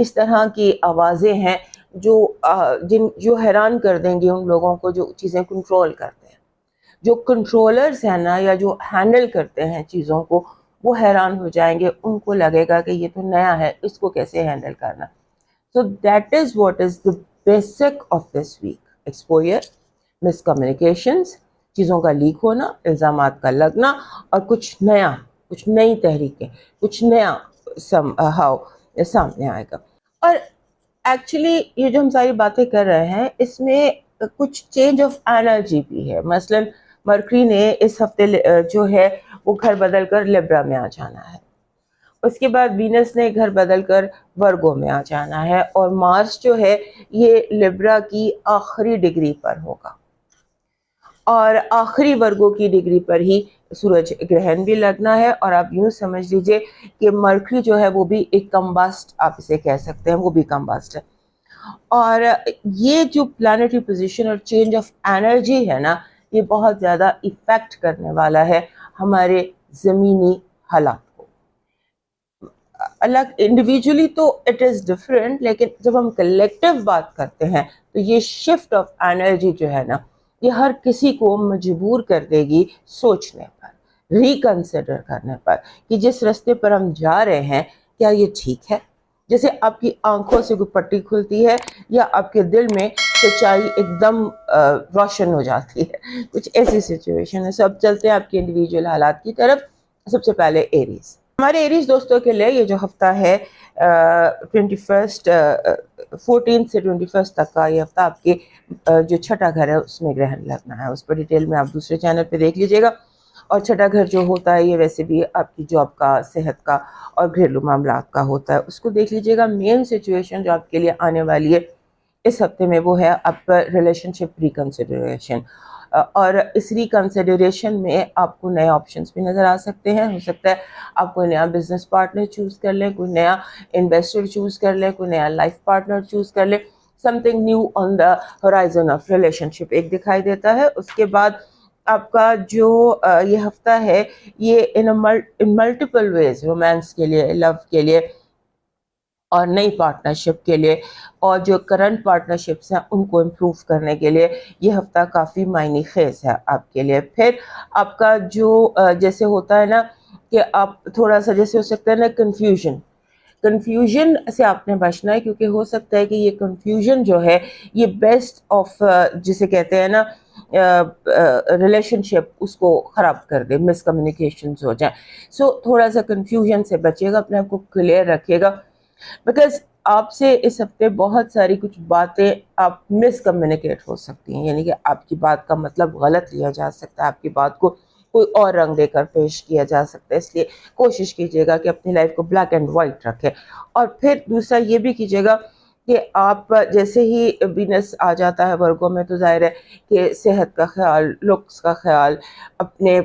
اس طرح کی آوازیں ہیں جو حیران کر دیں گی ان لوگوں کو جو چیزیں کنٹرول کرتے ہیں. جو کنٹرولرز ہیں نا یا جو ہینڈل کرتے ہیں چیزوں کو وہ حیران ہو جائیں گے, ان کو لگے گا کہ یہ تو نیا ہے, اس کو کیسے ہینڈل کرنا. So that is what is the basic of this week. Exposure, miscommunications, چیزوں کا لیک ہونا, الزامات کا لگنا, اور کچھ نیا, کچھ نئی تحریکیں, کچھ نیا سامنے آئے گا. اور ایکچولی یہ جو ہم ساری باتیں کر رہے ہیں اس میں کچھ چینج آف انرجی بھی ہے. مثلاً مرکری نے اس ہفتے جو ہے وہ گھر بدل کر لیبرا میں آ جانا ہے, اس کے بعد وینس نے گھر بدل کر ورگو میں آ جانا ہے, اور مارس جو ہے یہ لیبرا کی آخری ڈگری پر ہوگا, اور آخری ورگو کی ڈگری پر ہی سورج گرہن بھی لگنا ہے. اور آپ یوں سمجھ لیجئے کہ مرکری جو ہے وہ بھی ایک کمبسٹ, آپ اسے کہہ سکتے ہیں, وہ بھی کمبسٹ ہے. اور یہ جو پلانیٹری پوزیشن اور چینج آف انرجی ہے نا, یہ بہت زیادہ ایفیکٹ کرنے والا ہے ہمارے زمینی حالات کو. الگ انڈیویجولی تو اٹ از ڈفرینٹ, لیکن جب ہم کلیکٹیو بات کرتے ہیں تو یہ شفٹ آف انرجی جو ہے نا, یہ ہر کسی کو مجبور کر دے گی سوچنے پر, ریکنسیڈر کرنے پر کہ جس راستے پر ہم جا رہے ہیں کیا یہ ٹھیک ہے. جیسے آپ کی آنکھوں سے کوئی پٹی کھلتی ہے یا آپ کے دل میں سچائی ایک دم روشن ہو جاتی ہے, کچھ ایسی سچویشن ہے. سب چلتے ہیں آپ کے انڈیویجول حالات کی طرف. سب سے پہلے ایریز, ہمارے ایریز دوستوں کے لیے یہ جو ہفتہ ہے 14 سے 21 تک کا, یہ ہفتہ آپ کے جو چھٹا گھر ہے اس میں گرہن لگنا ہے. اس پر ڈیٹیل میں آپ دوسرے چینل پہ دیکھ لیجئے گا. اور چھٹا گھر جو ہوتا ہے یہ ویسے بھی آپ کی جاب کا, صحت کا اور گھریلو معاملات کا ہوتا ہے, اس کو دیکھ لیجئے گا. مین سچویشن جو آپ کے لیے آنے والی ہے اس ہفتے میں وہ ہے آپ کا ریلیشن شپ ریکنسیڈریشن. اور اس ریکنسیڈریشن میں آپ کو نئے آپشنز بھی نظر آ سکتے ہیں. ہو سکتا ہے آپ کوئی نیا بزنس پارٹنر چوز کر لیں, کوئی نیا انویسٹر چوز کر لیں, کوئی نیا لائف پارٹنر چوز کر لیں. Something new on the horizon of relationship ایک دکھائی دیتا ہے. اس کے بعد آپ کا جو یہ ہفتہ ہے یہ ان ملٹیپل ویز, رومانس کے لیے, لو کے لیے اور نئی پارٹنرشپ کے لیے, اور جو کرنٹ پارٹنرشپس ہیں ان کو امپروو کرنے کے لیے یہ ہفتہ کافی معنی خیز ہے آپ کے لیے. پھر آپ کا جو جیسے ہوتا ہے نا کہ آپ تھوڑا سا جیسے ہو سکتا ہے نا کنفیوژن سے آپ نے بچنا ہے, کیونکہ ہو سکتا ہے کہ یہ کنفیوژن جو ہے یہ بیسٹ آف جسے کہتے ہیں نا ریلیشن شپ, اس کو خراب کر دے, مس کمیونیکیشنز ہو جائیں. سو تھوڑا سا کنفیوژن سے بچیے گا, اپنے آپ کو کلیئر رکھیے گا, بیکاز آپ سے اس ہفتے بہت ساری کچھ باتیں آپ مس کمیونیکیٹ ہو سکتی ہیں, یعنی کہ آپ کی بات کا مطلب غلط لیا جا سکتا ہے, آپ کی بات کو کوئی اور رنگ دے کر پیش کیا جا سکتا ہے. اس لیے کوشش کیجیے گا کہ اپنی لائف کو بلیک اینڈ وائٹ رکھے. اور پھر دوسرا یہ بھی کیجیے گا کہ آپ جیسے ہی وینس آ جاتا ہے ورگو میں تو ظاہر ہے کہ صحت کا خیال, لکس کا خیال, اپنے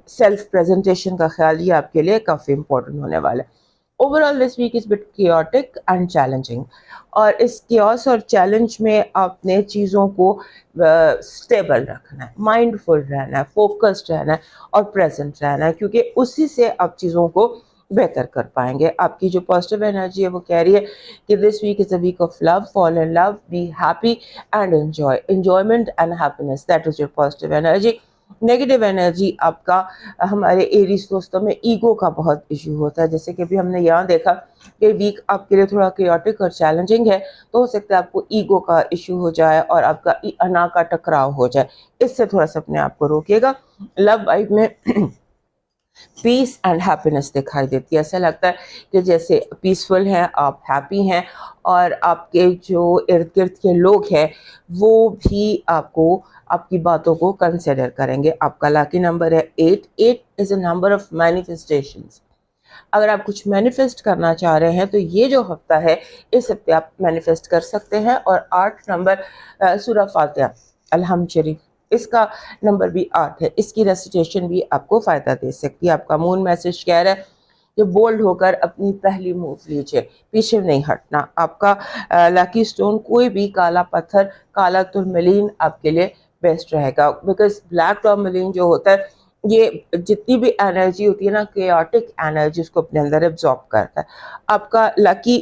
سیلف پریزنٹیشن کا خیال, یہ آپ کے لیے کافی امپورٹنٹ ہونے والا ہے. Overall, this week is a bit chaotic and challenging. اور اس chaos اور چیلنج میں آپ نے چیزوں کو اسٹیبل رکھنا ہے, مائنڈ فل رہنا ہے, فوکسڈ رہنا ہے اور پریزنٹ رہنا ہے, کیونکہ اسی سے آپ چیزوں کو بہتر کر پائیں گے. آپ کی جو پازیٹیو انرجی ہے وہ کہہ رہی ہے کہ this week is a week of love, fall in love, be happy and enjoy. Enjoyment and happiness, that is your positive energy. Negative energy آپ کا ہمارے ایریز دوستوں میں ایگو کا بہت ایشو ہوتا ہے. جیسے کہ ابھی ہم نے یہاں دیکھا کہ ویک آپ کے لیے تھوڑا کیوٹک اور چیلنجنگ ہے, تو ہو سکتا ہے آپ کو ایگو کا ایشو ہو جائے اور آپ کا انا کا ٹکراؤ ہو جائے. اس سے تھوڑا سا اپنے آپ کو روکیے گا. لو لائف میں پیس اینڈ ہیپینس دکھائی دیتی ہے. ایسا لگتا ہے کہ جیسے پیسفل ہیں, آپ ہیپی ہیں, اور آپ کے جو ارد گرد کے لوگ ہیں وہ بھی آپ کو آپ کی باتوں کو کنسیڈر کریں گے. آپ کا لاکی نمبر ہے 8. 8 از اے نمبر آف مینیفیسٹیشنز. اگر آپ کچھ مینیفیسٹ کرنا چاہ رہے ہیں تو یہ جو ہفتہ ہے اس ہفتے آپ مینیفیسٹ کر سکتے ہیں. اور 8 نمبر سورہ فاتحہ الحمد شریف, اس کا نمبر بھی 8 ہے. اس کی ریسیٹیشن بھی آپ کو فائدہ دے سکتی ہے. آپ کا مون میسج کہہ رہا ہے کہ بولڈ ہو کر اپنی پہلی موو لیجیے, پیچھے نہیں ہٹنا. آپ کا لاکی سٹون کوئی بھی کالا پتھر, کالا ترملین آپ کے لیے بیسٹ رہے گا, بیکاز بلیک ٹرملین جو ہوتا ہے یہ جتنی بھی انرجی ہوتی ہے نا, کیوٹک انرجی, اس کو اپنے اندر ایبزارب کرتا ہے. آپ کا لاکی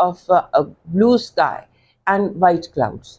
of blue sky and white clouds.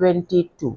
22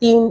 3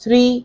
3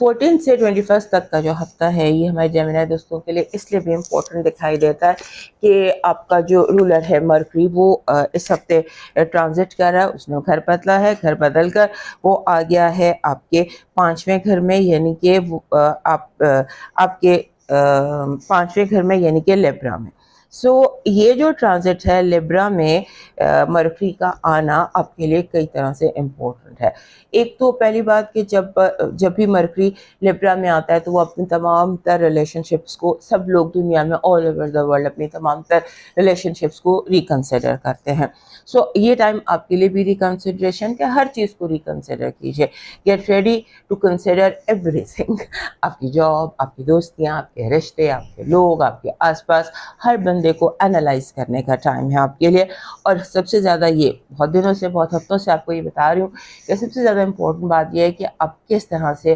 14 سے 21 تک کا جو ہفتہ ہے یہ ہمارے جیمنائی دوستوں کے لیے اس لیے بھی امپورٹنٹ دکھائی دیتا ہے کہ آپ کا جو رولر ہے مرکری وہ اس ہفتے ٹرانزٹ کر رہا ہے، اس نے گھر بدلا ہے، گھر بدل کر وہ آ گیا ہے آپ کے 5ویں گھر میں، یعنی کہ آپ کے 5ویں گھر میں، یعنی کہ لیبرا میں۔ سو یہ جو ٹرانزٹ ہے لیبرا میں مرکری کا آنا آپ کے لیے کئی طرح سے امپورٹنٹ ہے۔ ایک تو پہلی بات کہ جب بھی مرکری لیبرا میں آتا ہے تو وہ اپنی تمام تر ریلیشن شپس کو، سب لوگ دنیا میں آل اوور دا ورلڈ اپنی تمام تر ریلیشن شپس کو ریکنسیڈر کرتے ہیں۔ سو یہ ٹائم آپ کے لیے بھی ریکنسیڈریشن کہ ہر چیز کو ریکنسیڈر کیجیے، get ready to consider everything, آپ کی جاب، آپ کی دوستیاں، آپ کے رشتے، آپ کے لوگ، آپ کے آس پاس ہر بندے کو انالائز کرنے کا ٹائم ہے آپ کے لیے۔ اور سب سے زیادہ یہ بہت دنوں سے، بہت ہفتوں سے آپ کو یہ بتا رہی ہوں کہ سب سے زیادہ امپورٹنٹ بات یہ ہے کہ آپ کس طرح سے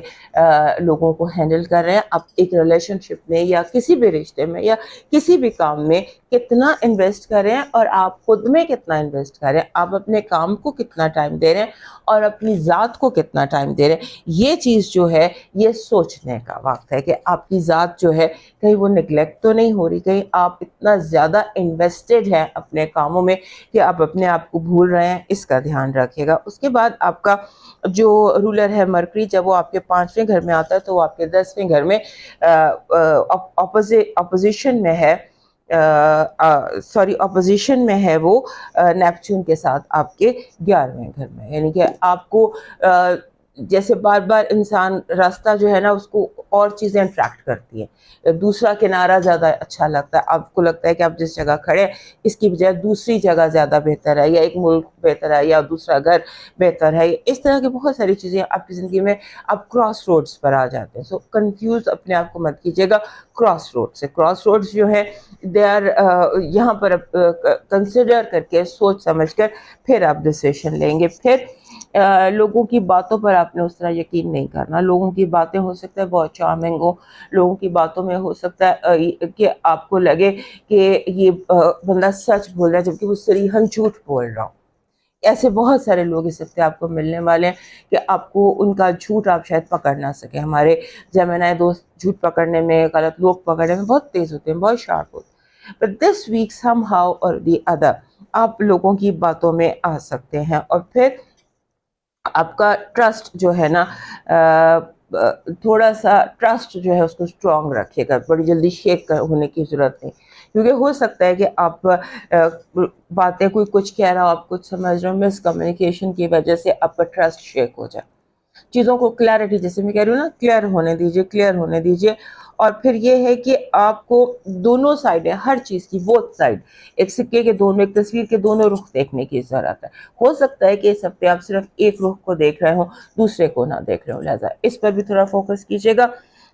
لوگوں کو ہینڈل کر رہے ہیں، آپ ایک ریلیشن شپ میں یا کسی بھی رشتے میں یا کسی بھی کام میں کتنا انویسٹ کر رہے ہیں اور آپ خود میں کتنا انویسٹ کر رہے ہیں، آپ اپنے کام کو کتنا ٹائم دے رہے ہیں اور اپنی ذات کو کتنا ٹائم دے رہے ہیں۔ یہ چیز جو ہے یہ سوچنے کا وقت ہے کہ آپ کی ذات جو ہے کہیں وہ نگلیکٹ تو نہیں ہو رہی، کہیں آپ اتنا زیادہ انویسٹڈ ہیں اپنے کاموں میں کہ آپ اپنے آپ کو بھول رہے ہیں، اس کا دھیان رکھیے گا۔ اس کے بعد آپ کا جو رولر ہے مرکری، جب وہ آپ کے 5ویں گھر میں آتا ہے تو وہ آپ کے 10ویں گھر میں اپوزیشن میں ہے، اپوزیشن میں ہے وہ نیپچون کے ساتھ آپ کے 11ویں گھر میں، یعنی کہ آپ کو جیسے بار بار انسان راستہ جو ہے نا اس کو اور چیزیں انٹریکٹ کرتی ہیں، دوسرا کنارہ زیادہ اچھا لگتا ہے، آپ کو لگتا ہے کہ آپ جس جگہ کھڑے اس کی بجائے دوسری جگہ زیادہ بہتر ہے، یا ایک ملک بہتر ہے، یا دوسرا گھر بہتر ہے۔ اس طرح کی بہت ساری چیزیں آپ کی زندگی میں آپ کراس روڈز پر آ جاتے ہیں۔ سو کنفیوز اپنے آپ کو مت کیجیے گا کراس روڈ سے۔ کراس روڈز جو ہے دے آر یہاں پر کنسیڈر کر کے، سوچ سمجھ کر پھر آپ ڈیسیشن لیں گے۔ پھر لوگوں کی باتوں پر آپ نے اس طرح یقین نہیں کرنا۔ لوگوں کی باتیں ہو سکتا ہے بہت چارمنگ ہو، لوگوں کی باتوں میں ہو سکتا ہے کہ آپ کو لگے کہ یہ بندہ سچ بول رہا ہے جبکہ وہ صریحاً جھوٹ بول رہا ہو۔ ایسے بہت سارے لوگ اس ہفتے آپ کو ملنے والے ہیں کہ آپ کو ان کا جھوٹ آپ شاید پکڑ نہ سکیں۔ ہمارے جیمنائی دوست جھوٹ پکڑنے میں، غلط لوگ پکڑنے میں بہت تیز ہوتے ہیں، بہت شارپ ہوتے ہیں۔ But this week somehow or the other آپ لوگوں کی باتوں میں آ سکتے ہیں، اور پھر آپ کا ٹرسٹ جو ہے نا تھوڑا سا ٹرسٹ جو ہے اس کو اسٹرانگ رکھیے گا، بڑی جلدی شیک ہونے کی ضرورت نہیں، کیونکہ ہو سکتا ہے کہ آپ باتیں کوئی کچھ کہہ رہا ہو، آپ کچھ سمجھ رہے ہو، مس کمیونیکیشن کی وجہ سے آپ کا ٹرسٹ شیک ہو جائے۔ چیزوں کو کلیئرٹی، جیسے میں کہہ رہی ہوں نا، کلیئر ہونے دیجیے۔ اور پھر یہ ہے کہ آپ کو دونوں سائڈیں، ہر چیز کی بوتھ سائڈ، ایک سکے کے دونوں، ایک تصویر کے دونوں رخ دیکھنے کی ضرورت ہے۔ ہو سکتا ہے کہ اس ہفتے آپ صرف ایک رخ کو دیکھ رہے ہوں، دوسرے کو نہ دیکھ رہے ہوں، لہٰذا اس پر بھی تھوڑا فوکس کیجیے گا۔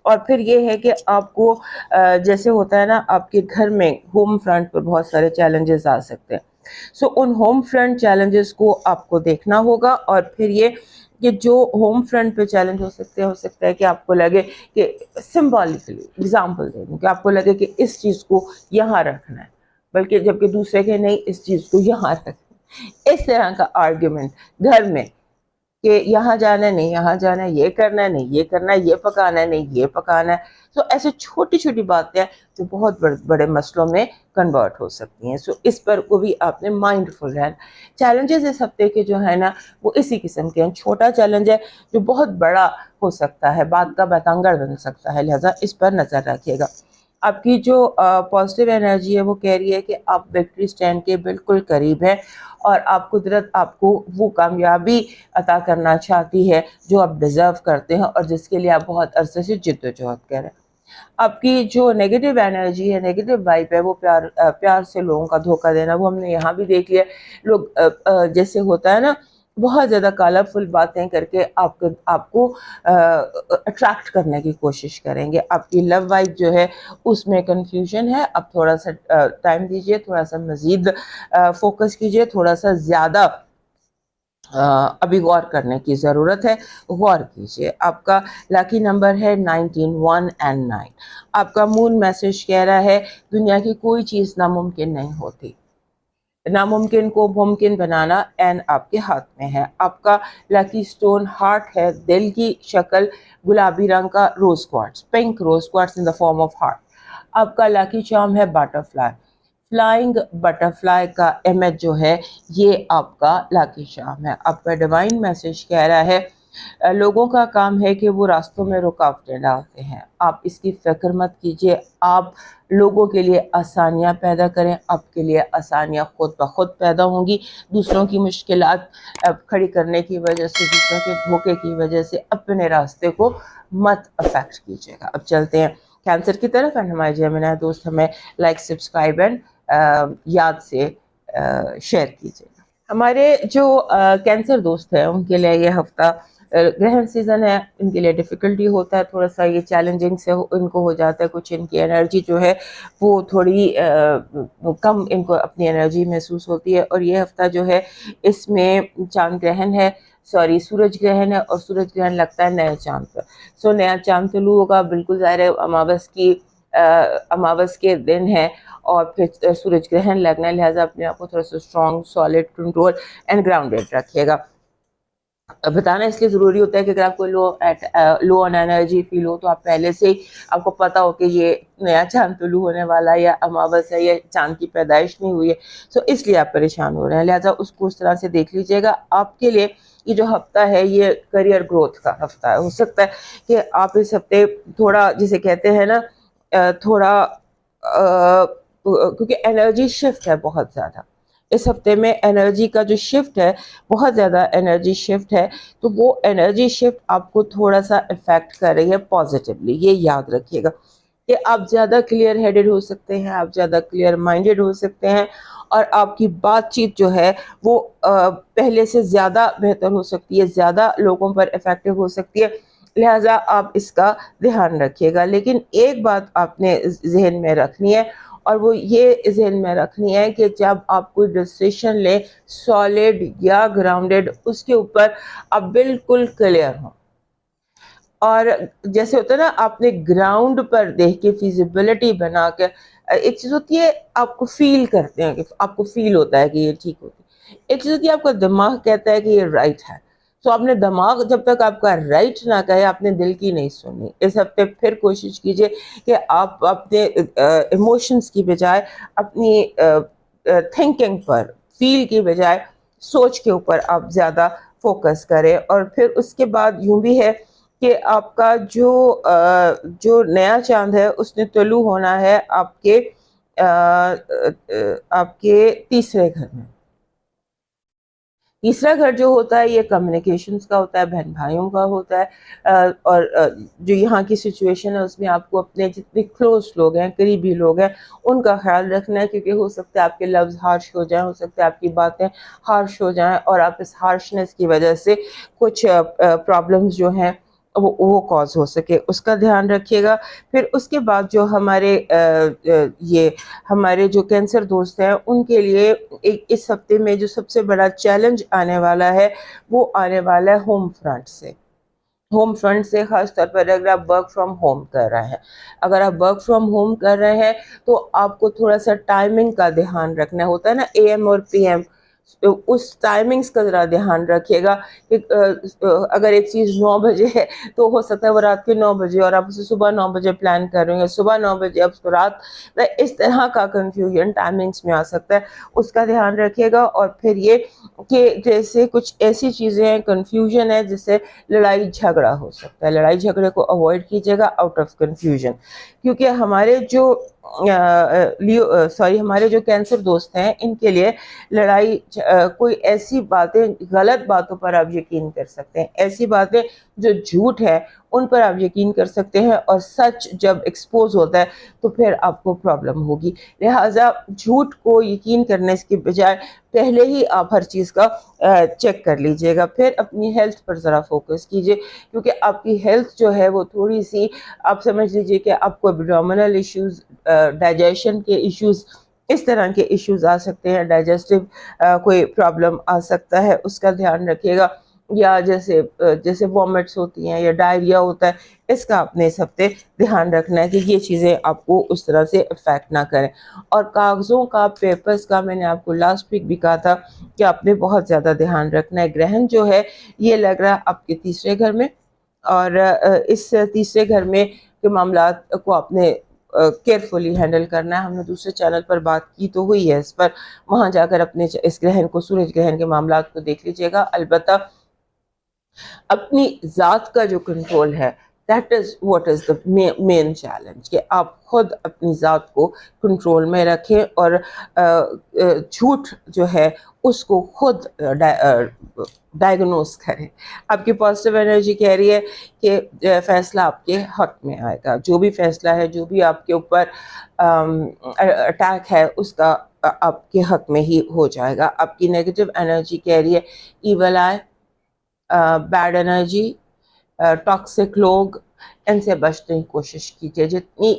اور پھر یہ ہے کہ آپ کو جیسے ہوتا ہے نا آپ کے گھر میں ہوم فرنٹ پر بہت سارے چیلنجز آ سکتے ہیں، سو ان ہوم فرنٹ چیلنجز کو آپ کو دیکھنا ہوگا۔ اور پھر یہ کہ جو ہوم فرنٹ پہ چیلنج ہو سکتا ہے کہ آپ کو لگے کہ سمبولکلی ایگزامپل دے دوں کہ آپ کو لگے کہ اس چیز کو یہاں رکھنا ہے، بلکہ جبکہ دوسرے کے نہیں، اس چیز کو یہاں رکھنا ہے۔ اس طرح کا آرگیومنٹ گھر میں کہ یہاں جانا ہے، نہیں یہاں جانا ہے، یہ کرنا ہے، نہیں یہ کرنا ہے، یہ پکانا ہے، نہیں یہ پکانا ہے۔ سو ایسے چھوٹی چھوٹی باتیں ہیں جو بہت بڑے مسئلوں میں کنورٹ ہو سکتی ہیں۔ سو اس پر کو بھی آپ نے مائنڈ فل رہنا۔ چیلنجز اس ہفتے کے جو ہے نا وہ اسی قسم کے ہیں، چھوٹا چیلنج ہے جو بہت بڑا ہو سکتا ہے، بات کا بتنگڑ بن سکتا ہے، لہٰذا اس پر نظر رکھیے گا۔ آپ کی جو پازیٹیو انرجی ہے وہ کہہ رہی ہے کہ آپ وکٹری سٹینڈ کے بالکل قریب ہیں، اور آپ قدرت آپ کو وہ کامیابی عطا کرنا چاہتی ہے جو آپ ڈیزرو کرتے ہیں اور جس کے لیے آپ بہت عرصے سے جد و جہد کر رہے ہیں۔ آپ کی جو نیگیٹو انرجی ہے، نیگیٹو وائب ہے، وہ پیار سے لوگوں کا دھوکہ دینا، وہ ہم نے یہاں بھی دیکھ لیا۔ لوگ جیسے ہوتا ہے نا بہت زیادہ کلرفل باتیں کر کے آپ کو اٹریکٹ کرنے کی کوشش کریں گے۔ آپ کی لو وائب جو ہے اس میں کنفیوژن ہے، اب تھوڑا سا ٹائم دیجیے، تھوڑا سا مزید فوکس کیجیے، تھوڑا سا زیادہ ابھی غور کرنے کی ضرورت ہے، غور کیجیے۔ آپ کا لاکی نمبر ہے 19، 1 and 9۔ آپ کا مون میسج کہہ رہا ہے دنیا کی کوئی چیز ناممکن نہیں ہوتی، ناممکن کو ممکن بنانا اینڈ آپ کے ہاتھ میں ہے. آپ کا لکی سٹون ہارٹ ہے, دل کی شکل گلابی رنگ کا rose quartz, pink rose quartz in the form of heart. آپ کا لکی چارم ہے butterfly, flying butterfly کا امیج جو ہے یہ آپ کا لکی چارم ہے. آپ کا ڈیوائن میسج کہہ رہا ہے لوگوں کا کام ہے کہ وہ راستوں میں رکاوٹیں ڈالتے ہیں, آپ اس کی فکر مت کیجیے, آپ لوگوں کے لیے آسانیاں پیدا کریں, آپ کے لیے آسانیاں خود بخود پیدا ہوں گی. دوسروں کی مشکلات کھڑی کرنے کی وجہ سے, دوسروں کے دھوکے کی وجہ سے اپنے راستے کو مت افیکٹ کیجیے گا. اب چلتے ہیں کینسر کی طرف, اینڈ ہمارے جیمنائی دوست ہمیں لائک سبسکرائب اینڈ یاد سے شیئر کیجیے گا. ہمارے جو کینسر دوست ہیں ان کے لیے یہ ہفتہ گرہن سیزن ہے, ان کے لیے ڈیفیکلٹی ہوتا ہے, تھوڑا سا یہ چیلنجنگ سے ان کو ہو جاتا ہے, کچھ ان کی انرجی جو ہے وہ تھوڑی کم ان کو اپنی انرجی محسوس ہوتی ہے. اور یہ ہفتہ جو ہے اس میں چاند گرہن ہے, سورج گرہن ہے, اور سورج گرہن لگتا ہے نئے چاند پر. سو نیا چاند طلوع ہوگا, بالکل ظاہر ہے اماوس کے دن ہے, اور پھر سورج گرہن لگنا ہے, لہٰذا اپنے آپ کو تھوڑا سا strong, solid, control and grounded رکھیے گا. بتانا اس لیے ضروری ہوتا ہے کہ اگر آپ کو لو آن انرجی فیل ہو تو آپ پہلے سے ہی آپ کو پتا ہو کہ یہ نیا چاند طلوع ہونے والا ہے, یا اماوس ہے, یا چاند کی پیدائش نہیں ہوئی ہے, سو اس لیے آپ پریشان ہو رہے ہیں. لہٰذا اس کو اس طرح سے دیکھ لیجیے گا. آپ کے لیے یہ جو ہفتہ ہے یہ کریئر گروتھ کا ہفتہ ہے. ہو سکتا ہے کہ آپ اس ہفتے تھوڑا جسے کہتے ہیں نا تھوڑا کیونکہ انرجی شفٹ ہے بہت زیادہ اس ہفتے میں, انرجی کا جو شفٹ ہے بہت زیادہ انرجی شفٹ ہے, تو وہ انرجی شفٹ آپ کو تھوڑا سا افیکٹ کر رہی ہے پازیٹیولی. یہ یاد رکھیے گا کہ آپ زیادہ کلیئر ہیڈڈ ہو سکتے ہیں, آپ زیادہ کلیئر مائنڈڈ ہو سکتے ہیں, اور آپ کی بات چیت جو ہے وہ پہلے سے زیادہ بہتر ہو سکتی ہے, زیادہ لوگوں پر افیکٹو ہو سکتی ہے. لہٰذا آپ اس کا دھیان رکھیے گا. لیکن ایک بات آپ نے ذہن میں رکھنی ہے, اور وہ یہ ذہن میں رکھنی ہے کہ جب آپ کوئی ڈیسیشن لیں سالڈ یا گراؤنڈڈ, اس کے اوپر آپ بالکل کلیئر ہوں. اور جیسے ہوتا ہے نا, آپ نے گراؤنڈ پر دیکھ کے فیزیبلٹی بنا کے, ایک چیز ہوتی ہے آپ کو فیل کرتے ہیں کہ آپ کو فیل ہوتا ہے کہ یہ ٹھیک ہوتی ہے, ایک چیز ہوتی ہے آپ کا دماغ کہتا ہے کہ یہ رائٹ ہے. تو آپ نے دماغ جب تک آپ کا رائٹ نہ کہے آپ نے دل کی نہیں سنی. اس ہفتے پھر کوشش کیجئے کہ آپ اپنے ایموشنز کی بجائے اپنی تھنکنگ پر, فیل کی بجائے سوچ کے اوپر آپ زیادہ فوکس کریں. اور پھر اس کے بعد یوں بھی ہے کہ آپ کا جو نیا چاند ہے اس نے طلوع ہونا ہے آپ کے تیسرے گھر میں. تیسرا گھر جو ہوتا ہے یہ کمیونیکیشنز کا ہوتا ہے, بہن بھائیوں کا ہوتا ہے, اور جو یہاں کی سچویشن ہے اس میں آپ کو اپنے جتنے کلوز لوگ ہیں, قریبی لوگ ہیں, ان کا خیال رکھنا ہے, کیونکہ ہو سکتا ہے آپ کے لفظ ہارش ہو جائیں, ہو سکتا ہے آپ کی باتیں ہارش ہو جائیں, اور آپ اس ہارشنس کی وجہ سے کچھ پرابلمز جو ہیں وہ کاز ہو سکے, اس کا دھیان رکھیے گا. پھر اس کے بعد جو ہمارے جو کینسر دوست ہیں ان کے لیے اس ہفتے میں جو سب سے بڑا چیلنج آنے والا ہے وہ آنے والا ہے ہوم فرنٹ سے. ہوم فرنٹ سے خاص طور پر اگر آپ ورک فرام ہوم کر رہے ہیں, اگر آپ ورک فرام ہوم کر رہے ہیں تو آپ کو تھوڑا سا ٹائمنگ کا دھیان رکھنا ہوتا ہے نا, اے ایم اور پی ایم, اس ٹائمنگز کا ذرا دھیان رکھیے گا کہ اگر ایک چیز 9 بجے ہے تو ہو سکتا ہے وہ رات کے 9 بجے, اور آپ اسے صبح 9 بجے پلان کر رہے ہیں, صبح 9 بجے اب رات, اس طرح کا کنفیوژن ٹائمنگز میں آ سکتا ہے, اس کا دھیان رکھیے گا. اور پھر یہ کہ جیسے کچھ ایسی چیزیں ہیں, کنفیوژن ہے, جس سے لڑائی جھگڑا ہو سکتا ہے, لڑائی جھگڑے کو اوائڈ کیجیے گا آؤٹ آف کنفیوژن. کیونکہ ہمارے جو کینسر دوست ہیں ان کے لیے لڑائی کوئی ایسی باتیں, غلط باتوں پر آپ یقین کر سکتے ہیں, ایسی باتیں جو جھوٹ ہے ان پر آپ یقین کر سکتے ہیں, اور سچ جب ایکسپوز ہوتا ہے تو پھر آپ کو پرابلم ہوگی. لہٰذا جھوٹ کو یقین کرنے کے بجائے پہلے ہی آپ ہر چیز کا چیک کر لیجئے گا. پھر اپنی ہیلتھ پر ذرا فوکس کیجئے, کیونکہ آپ کی ہیلتھ جو ہے وہ تھوڑی سی, آپ سمجھ لیجئے کہ آپ کو ایبڈومینل ایشوز, ڈائجیشن کے ایشوز, اس طرح کے ایشوز آ سکتے ہیں, ڈائجسٹو کوئی پرابلم آ سکتا ہے, اس کا دھیان رکھیے گا. یا جیسے وامٹس ہوتی ہیں یا ڈائریا ہوتا ہے، اس کا آپ نے اس ہفتے دھیان رکھنا ہے کہ یہ چیزیں آپ کو اس طرح سے افیکٹ نہ کریں. اور کاغذوں کا، پیپرز کا، میں نے آپ کو لاسٹ ویک بھی کہا تھا کہ آپ نے بہت زیادہ دھیان رکھنا ہے. گرہن جو ہے یہ لگ رہا ہے آپ کے تیسرے گھر میں، اور اس تیسرے گھر میں کے معاملات کو آپ نے کیئرفلی ہینڈل کرنا ہے. ہم نے دوسرے چینل پر بات کی تو ہوئی ہے اس پر، وہاں جا کر اپنے اس گرہن کو، سورج گرہن کے معاملات کو دیکھ لیجیے گا. البتہ اپنی ذات کا جو کنٹرول ہے، that is what is the main challenge, کہ آپ خود اپنی ذات کو کنٹرول میں رکھیں اور جھوٹ جو ہے اس کو خود ڈائگنوز کریں. آپ کی پازیٹیو انرجی کہہ رہی ہے کہ فیصلہ آپ کے حق میں آئے گا. جو بھی فیصلہ ہے، جو بھی آپ کے اوپر اٹیک ہے، اس کا آپ کے حق میں ہی ہو جائے گا. آپ کی نیگیٹو انرجی کہہ رہی ہے ایول آئی، بیڈ انرجی، ٹاکسک لوگ، ان سے بچنے کی کوشش کیجیے. جتنی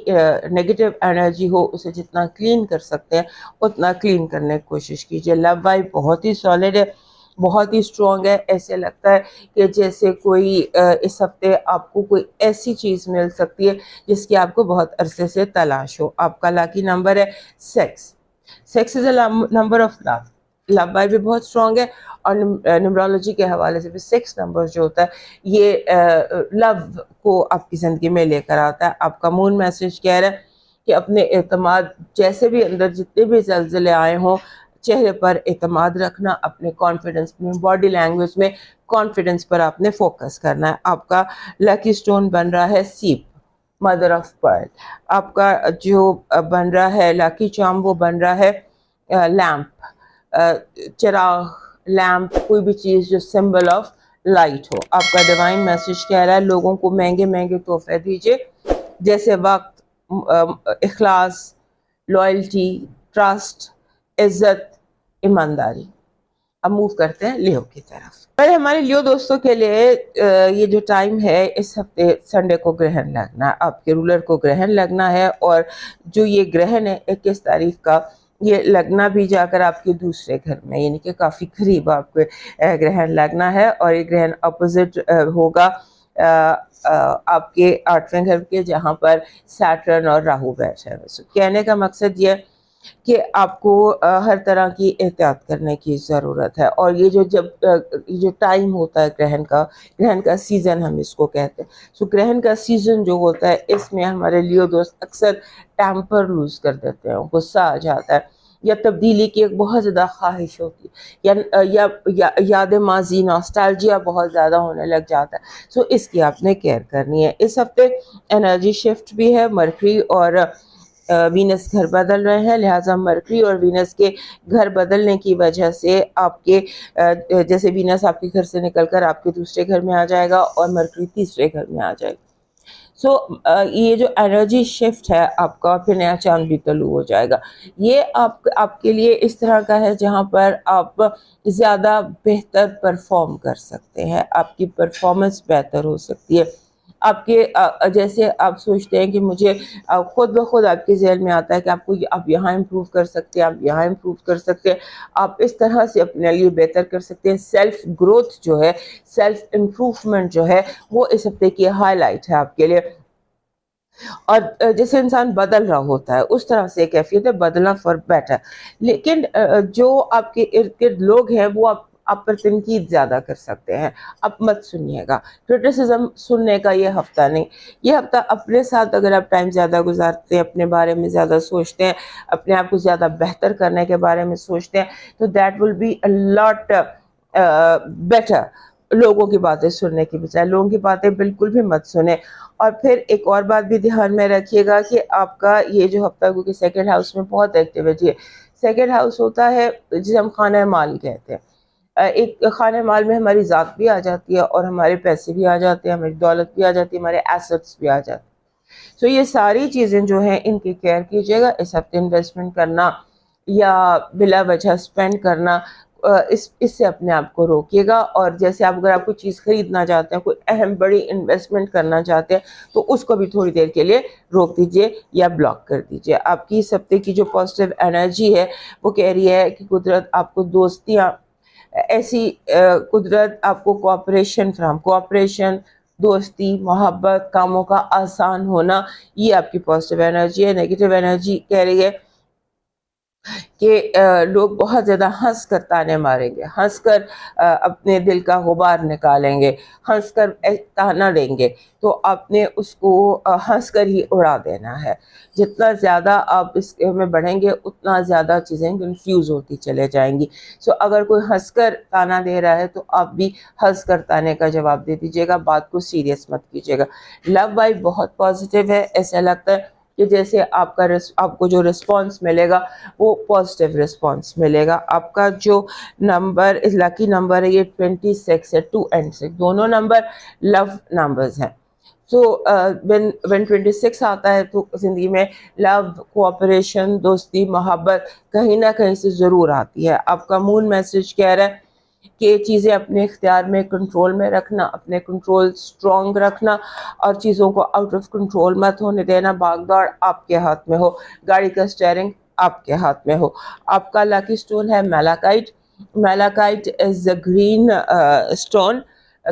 نیگیٹو انرجی ہو اسے جتنا کلین کر سکتے ہیں اتنا کلین کرنے کی کوشش کیجیے. لو وائب بہت ہی سالڈ ہے، بہت ہی اسٹرانگ ہے. ایسے لگتا ہے کہ جیسے کوئی اس ہفتے آپ کو کوئی ایسی چیز مل سکتی ہے جس کی آپ کو بہت عرصے سے تلاش ہو. آپ کا لاکی نمبر ہے 6. Six is a number of love. Love vibe بھی بہت اسٹرانگ ہے، اور نیمرولوجی کے حوالے سے بھی 6 نمبر جو ہوتا ہے یہ لو کو آپ کی زندگی میں لے کر آتا ہے. آپ کا مون میسج کہہ رہا ہے کہ اپنے اعتماد، جیسے بھی اندر جتنے بھی زلزلے آئے ہوں، چہرے پر اعتماد رکھنا، اپنے کانفیڈنس میں، باڈی لینگویج میں کانفیڈنس پر آپ نے فوکس کرنا ہے. آپ کا لکی سٹون بن رہا ہے سیپ، مدر آف پرل. آپ کا جو بن رہا ہے لاکی چارم، وہ بن رہا ہے لیمپ، چراغ، لیمپ، کوئی بھی چیز جو سمبل آف لائٹ ہو. آپ کا ڈیوائن میسج کہہ رہا ہے لوگوں کو مہنگے مہنگے تحفے دیجیے، جیسے وقت، اخلاص، لائلٹی، ٹرسٹ، عزت، ایمانداری. اب موو کرتے ہیں لیو کی طرف. پر ہمارے لیو دوستوں کے لیے یہ جو ٹائم ہے، اس ہفتے سنڈے کو گرہن لگنا ہے، آپ کے رولر کو گرہن لگنا ہے. اور جو یہ گرہن ہے 21 تاریخ کا، یہ لگنا بھی جا کر آپ کے دوسرے گھر میں، یعنی کہ کافی قریب آپ کو گرہن لگنا ہے. اور یہ گرہن اپوزٹ ہوگا آپ کے 8ویں گھر کے، جہاں پر سیٹرن اور راہو بیٹھے ہیں. کہنے کا مقصد یہ کہ آپ کو ہر طرح کی احتیاط کرنے کی ضرورت ہے. اور یہ جو ٹائم ہوتا ہے گرہن کا سیزن ہم اس کو کہتے ہیں. سو گرہن کا سیزن جو ہوتا ہے، اس میں ہمارے لیو دوست اکثر ٹیمپر لوز کر دیتے ہیں، غصہ آ جاتا ہے، یا تبدیلی کی ایک بہت زیادہ خواہش ہوتی ہے، یا یاد ماضی، ناسٹالجیا بہت زیادہ ہونے لگ جاتا ہے. سو اس کی آپ نے کیئر کرنی ہے. اس ہفتے انرجی شفٹ بھی ہے، مرکری اور وینس گھر بدل رہے ہیں، لہٰذا مرکری اور وینس کے گھر بدلنے کی وجہ سے آپ کے جیسے وینس آپ کے گھر سے نکل کر آپ کے دوسرے گھر میں آ جائے گا اور مرکری تیسرے گھر میں آ جائے گا. سو یہ جو انرجی شفٹ ہے آپ کا، پھر نیا چاند بھی طلوع ہو جائے گا. یہ آپ کے لیے اس طرح کا ہے جہاں پر آپ زیادہ بہتر پرفارم کر سکتے ہیں، آپ کی پرفارمنس بہتر ہو سکتی ہے. آپ کے جیسے آپ سوچتے ہیں کہ مجھے خود بخود آپ کے ذہن میں آتا ہے کہ آپ یہاں امپروو کر سکتے ہیں، آپ یہاں امپروو کر سکتے ہیں، آپ اس طرح سے اپنے لیے بہتر کر سکتے ہیں. سیلف گروتھ جو ہے، سیلف امپروومنٹ جو ہے، وہ اس ہفتے کی ہائی لائٹ ہے آپ کے لیے. اور جیسے انسان بدل رہا ہوتا ہے اس طرح سے کیفیت ہے، بدلنا فار بیٹر. لیکن جو آپ کے ارد گرد لوگ ہیں وہ آپ پر تنقید زیادہ کر سکتے ہیں، آپ مت سنیے گا. کرٹیسزم سننے کا یہ ہفتہ نہیں. یہ ہفتہ اپنے ساتھ اگر آپ ٹائم زیادہ گزارتے ہیں، اپنے بارے میں زیادہ سوچتے ہیں، اپنے آپ کو زیادہ بہتر کرنے کے بارے میں سوچتے ہیں، تو that will be a lot better. لوگوں کی باتیں سننے کی بجائے لوگوں کی باتیں بالکل بھی مت سنیں. اور پھر ایک اور بات بھی دھیان میں رکھیے گا کہ آپ کا یہ جو ہفتہ، کیونکہ سیکنڈ ہاؤس میں بہت ایکٹیویٹی ہے. سیکنڈ ہاؤس ہوتا ہے جسے ہم خانہ مال کہتے ہیں. ایک خانہ مال میں ہماری ذات بھی آ جاتی ہے، اور ہمارے پیسے بھی آ جاتے ہیں، ہماری دولت بھی آ جاتی ہے، ہمارے ایسٹس بھی آ جاتے ہیں. سو یہ ساری چیزیں جو ہیں ان کی کیئر کیجیے گا. اس ہفتے انویسٹمنٹ کرنا یا بلا وجہ اسپینڈ کرنا، اس سے اپنے آپ کو روکیے گا. اور جیسے اگر آپ کوئی چیز خریدنا چاہتے ہیں، کوئی اہم بڑی انویسٹمنٹ کرنا چاہتے ہیں، تو اس کو بھی تھوڑی دیر کے لیے روک دیجیے یا بلاک کر دیجیے. آپ کی اس ہفتے کی جو پازیٹیو انرجی ہے وہ کہہ رہی ہے کہ قدرت آپ کو دوستیاں ایسی قدرت آپ کو کوآپریشن، دوستی، محبت، کاموں کا آسان ہونا، یہ آپ کی پازیٹیو انرجی ہے. نیگیٹو انرجی کہہ رہی ہے کہ لوگ بہت زیادہ ہنس کر تانے ماریں گے، ہنس کر اپنے دل کا غبار نکالیں گے، ہنس کر تانا دیں گے، تو آپ نے اس کو ہنس کر ہی اڑا دینا ہے. جتنا زیادہ آپ اس میں بڑھیں گے اتنا زیادہ چیزیں کنفیوز ہوتی چلے جائیں گی. سو اگر کوئی ہنس کر تانا دے رہا ہے تو آپ بھی ہنس کر تانے کا جواب دے دیجیے گا، بات کو سیریس مت کیجیے گا. لو وائب بہت پازیٹیو ہے، ایسا لگتا ہے کہ جیسے آپ کو جو رسپانس ملے گا وہ پازیٹیو رسپانس ملے گا. آپ کا جو نمبر لکی نمبر ہے یہ 26 ہے، 2 and 6 دونوں نمبر لو نمبرز ہیں. سو when 26 آتا ہے تو زندگی میں لو، کوآپریشن، دوستی، محبت کہیں نہ کہیں سے ضرور آتی ہے. آپ کا مون میسج کہہ رہا ہے کہ چیزیں اپنے اختیار میں، کنٹرول میں رکھنا، اپنے کنٹرول اسٹرانگ رکھنا اور چیزوں کو آؤٹ آف کنٹرول مت ہونے دینا. بھاگ دوڑ آپ کے ہاتھ میں ہو، گاڑی کا اسٹیئرنگ آپ کے ہاتھ میں ہو. آپ کا لکی اسٹون ہے میلاکائٹ. میلاکائٹ از اے گرین اسٹون،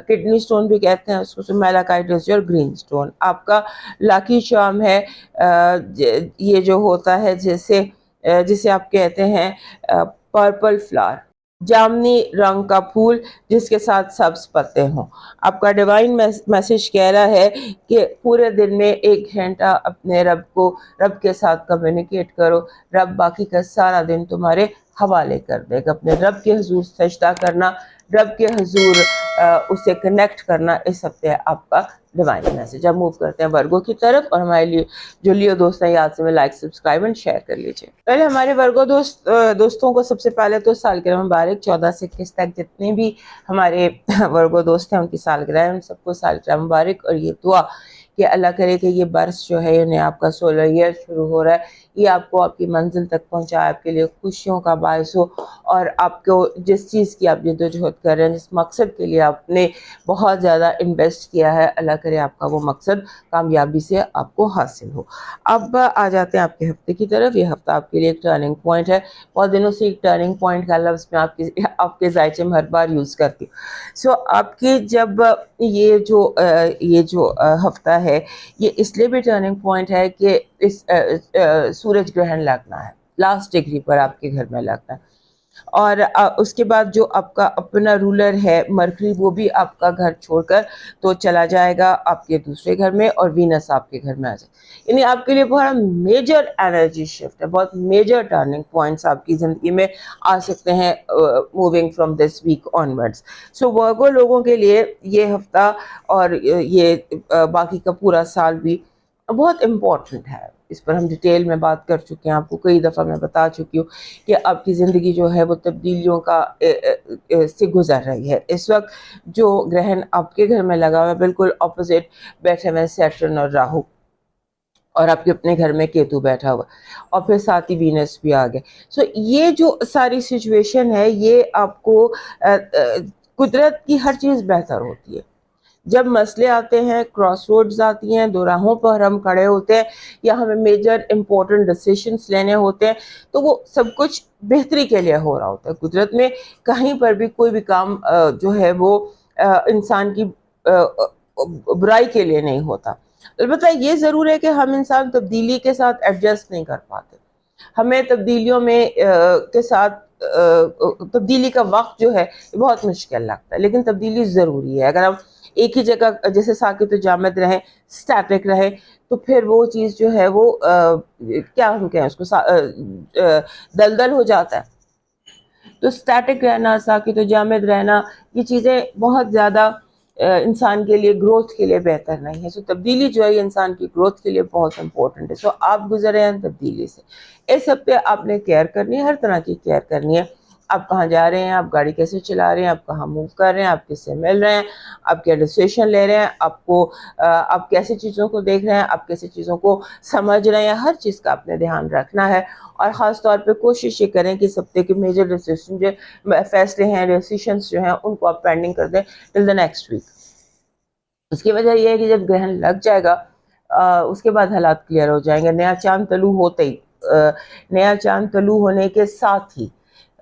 کڈنی اسٹون بھی کہتے ہیں اس کو. میلاکائٹ از یور گرین اسٹون. آپ کا لکی چارم ہے یہ جو ہوتا ہے جسے آپ کہتے ہیں پرپل فلاور، جامنی رنگ کا پھول جس کے ساتھ سبز پتے ہوں. آپ کا ڈیوائن میسج کہہ رہا ہے کہ پورے دن میں 1 گھنٹہ اپنے رب کے ساتھ کمیونیکیٹ کرو. رب باقی کا سارا دن تمہارے حوالے کر دے گا. اپنے رب کے حضور سجدہ کرنا، رب کے حضور اسے کنیکٹ کرنا، اس ہفتے آپ کا ڈیوائن میسج. اب موو کرتے ہیں ورگو کی طرف، اور ہمارے لیے جو لیو دوست ہیں یاد سے میں لائک، سبسکرائب اینڈ شیئر کر لیجیے. پہلے ہمارے ورگو دوستوں کو سب سے پہلے تو سالگرہ مبارک. 14 سے 21 تک جتنے بھی ہمارے ورگو دوست ہیں ان کی سالگرہ ہے، ان سب کو سالگرہ مبارک. اور یہ دعا کہ اللہ کرے کہ یہ برس جو ہے یعنی آپ کا سولر ایئر شروع ہو رہا ہے، یہ آپ کو آپ کی منزل تک پہنچائے، آپ کے لیے خوشیوں کا باعث ہو، اور آپ کو جس چیز کی آپ جدوجہد کر رہے ہیں، جس مقصد کے لیے آپ نے بہت زیادہ انویسٹ کیا ہے، اللہ کرے آپ کا وہ مقصد کامیابی سے آپ کو حاصل ہو. اب آ جاتے ہیں آپ کے ہفتے کی طرف. یہ ہفتہ آپ کے لیے ایک ٹرننگ پوائنٹ ہے. بہت دنوں سے ایک ٹرننگ پوائنٹ کا لفظ میں آپ کے ذائچے میں ہر بار یوز کرتی ہوں. سو آپ کی جب یہ جو ہفتہ ہے یہ اس لیے بھی ٹرننگ پوائنٹ ہے کہ اس سورج گرہن لگنا ہے، لاسٹ ڈگری پر آپ کے گھر میں لگنا ہے. اور اس کے بعد جو آپ کا اپنا رولر ہے مرکری، وہ بھی آپ کا گھر چھوڑ کر تو چلا جائے گا آپ کے دوسرے گھر میں، اور وینس آپ کے گھر میں آ جائے. یعنی آپ کے لیے بہت میجر انرجی شفٹ ہے، بہت میجر ٹرننگ پوائنٹس آپ کی زندگی میں آ سکتے ہیں moving from this week onwards. So Virgo لوگوں کے لیے یہ ہفتہ اور یہ باقی کا پورا سال بھی بہت امپورٹنٹ ہے. اس پر ہم ڈیٹیل میں بات کر چکے ہیں، آپ کو کئی دفعہ میں بتا چکی ہوں کہ آپ کی زندگی جو ہے وہ تبدیلیوں کا سے گزر رہی ہے. اس وقت جو گرہن آپ کے گھر میں لگا ہوا ہے بالکل اپوزٹ بیٹھے ہوئے سیٹرن اور راہو، اور آپ کے اپنے گھر میں کیتو بیٹھا ہوا، اور پھر ساتھ ہی وینس بھی آ گئے. سو یہ جو ساری سچویشن ہے یہ آپ کو قدرت کی ہر چیز بہتر ہوتی ہے. جب مسئلے آتے ہیں، کراس روڈز آتی ہیں، دو راہوں پر ہم کھڑے ہوتے ہیں، یا ہمیں میجر امپورٹنٹ ڈیسیشنز لینے ہوتے ہیں، تو وہ سب کچھ بہتری کے لیے ہو رہا ہوتا ہے. قدرت میں کہیں پر بھی کوئی بھی کام جو ہے وہ انسان کی برائی کے لیے نہیں ہوتا. البتہ یہ ضرور ہے کہ ہم انسان تبدیلی کے ساتھ ایڈجسٹ نہیں کر پاتے. ہمیں تبدیلیوں میں کے ساتھ تبدیلی کا وقت جو ہے بہت مشکل لگتا ہے، لیکن تبدیلی ضروری ہے. اگر ہم ایک ہی جگہ جیسے ساکت و جامد رہے، سٹیٹک رہے، تو پھر وہ چیز جو ہے وہ کیا ہم کہیں اس کو دلدل ہو جاتا ہے. تو سٹیٹک رہنا، ساکت و جامد رہنا، یہ چیزیں بہت زیادہ انسان کے لیے گروتھ کے لیے بہتر نہیں ہے. سو تبدیلی جو ہے انسان کی گروتھ کے لیے بہت امپورٹنٹ ہے. سو آپ گزرے ہیں تبدیلی سے. اس ہفتے آپ نے کیئر کرنی ہے، ہر طرح کی کیئر کرنی ہے. آپ کہاں جا رہے ہیں، آپ گاڑی کیسے چلا رہے ہیں، آپ کہاں موو کر رہے ہیں، آپ کس سے مل رہے ہیں، آپ کیا ڈیسیشن لے رہے ہیں، آپ کیسی چیزوں کو دیکھ رہے ہیں، آپ کیسی چیزوں کو سمجھ رہے ہیں، ہر چیز کا آپ نے دھیان رکھنا ہے. اور خاص طور پہ کوشش یہ کریں کہ اس ہفتے کے میجر ڈیسیشن جو فیصلے ہیں، ڈیسیشنز جو ہیں، ان کو آپ پینڈنگ کر دیں ٹل دا نیکسٹ ویک. اس کی وجہ یہ ہے کہ جب گرہن لگ جائے گا اس کے بعد حالات کلیئر ہو جائیں گے. نیا چاند طلوع ہوتے ہی، نیا چاند طلوع ہونے کے ساتھ ہی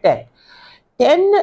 10। 10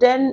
10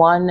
1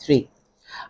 3।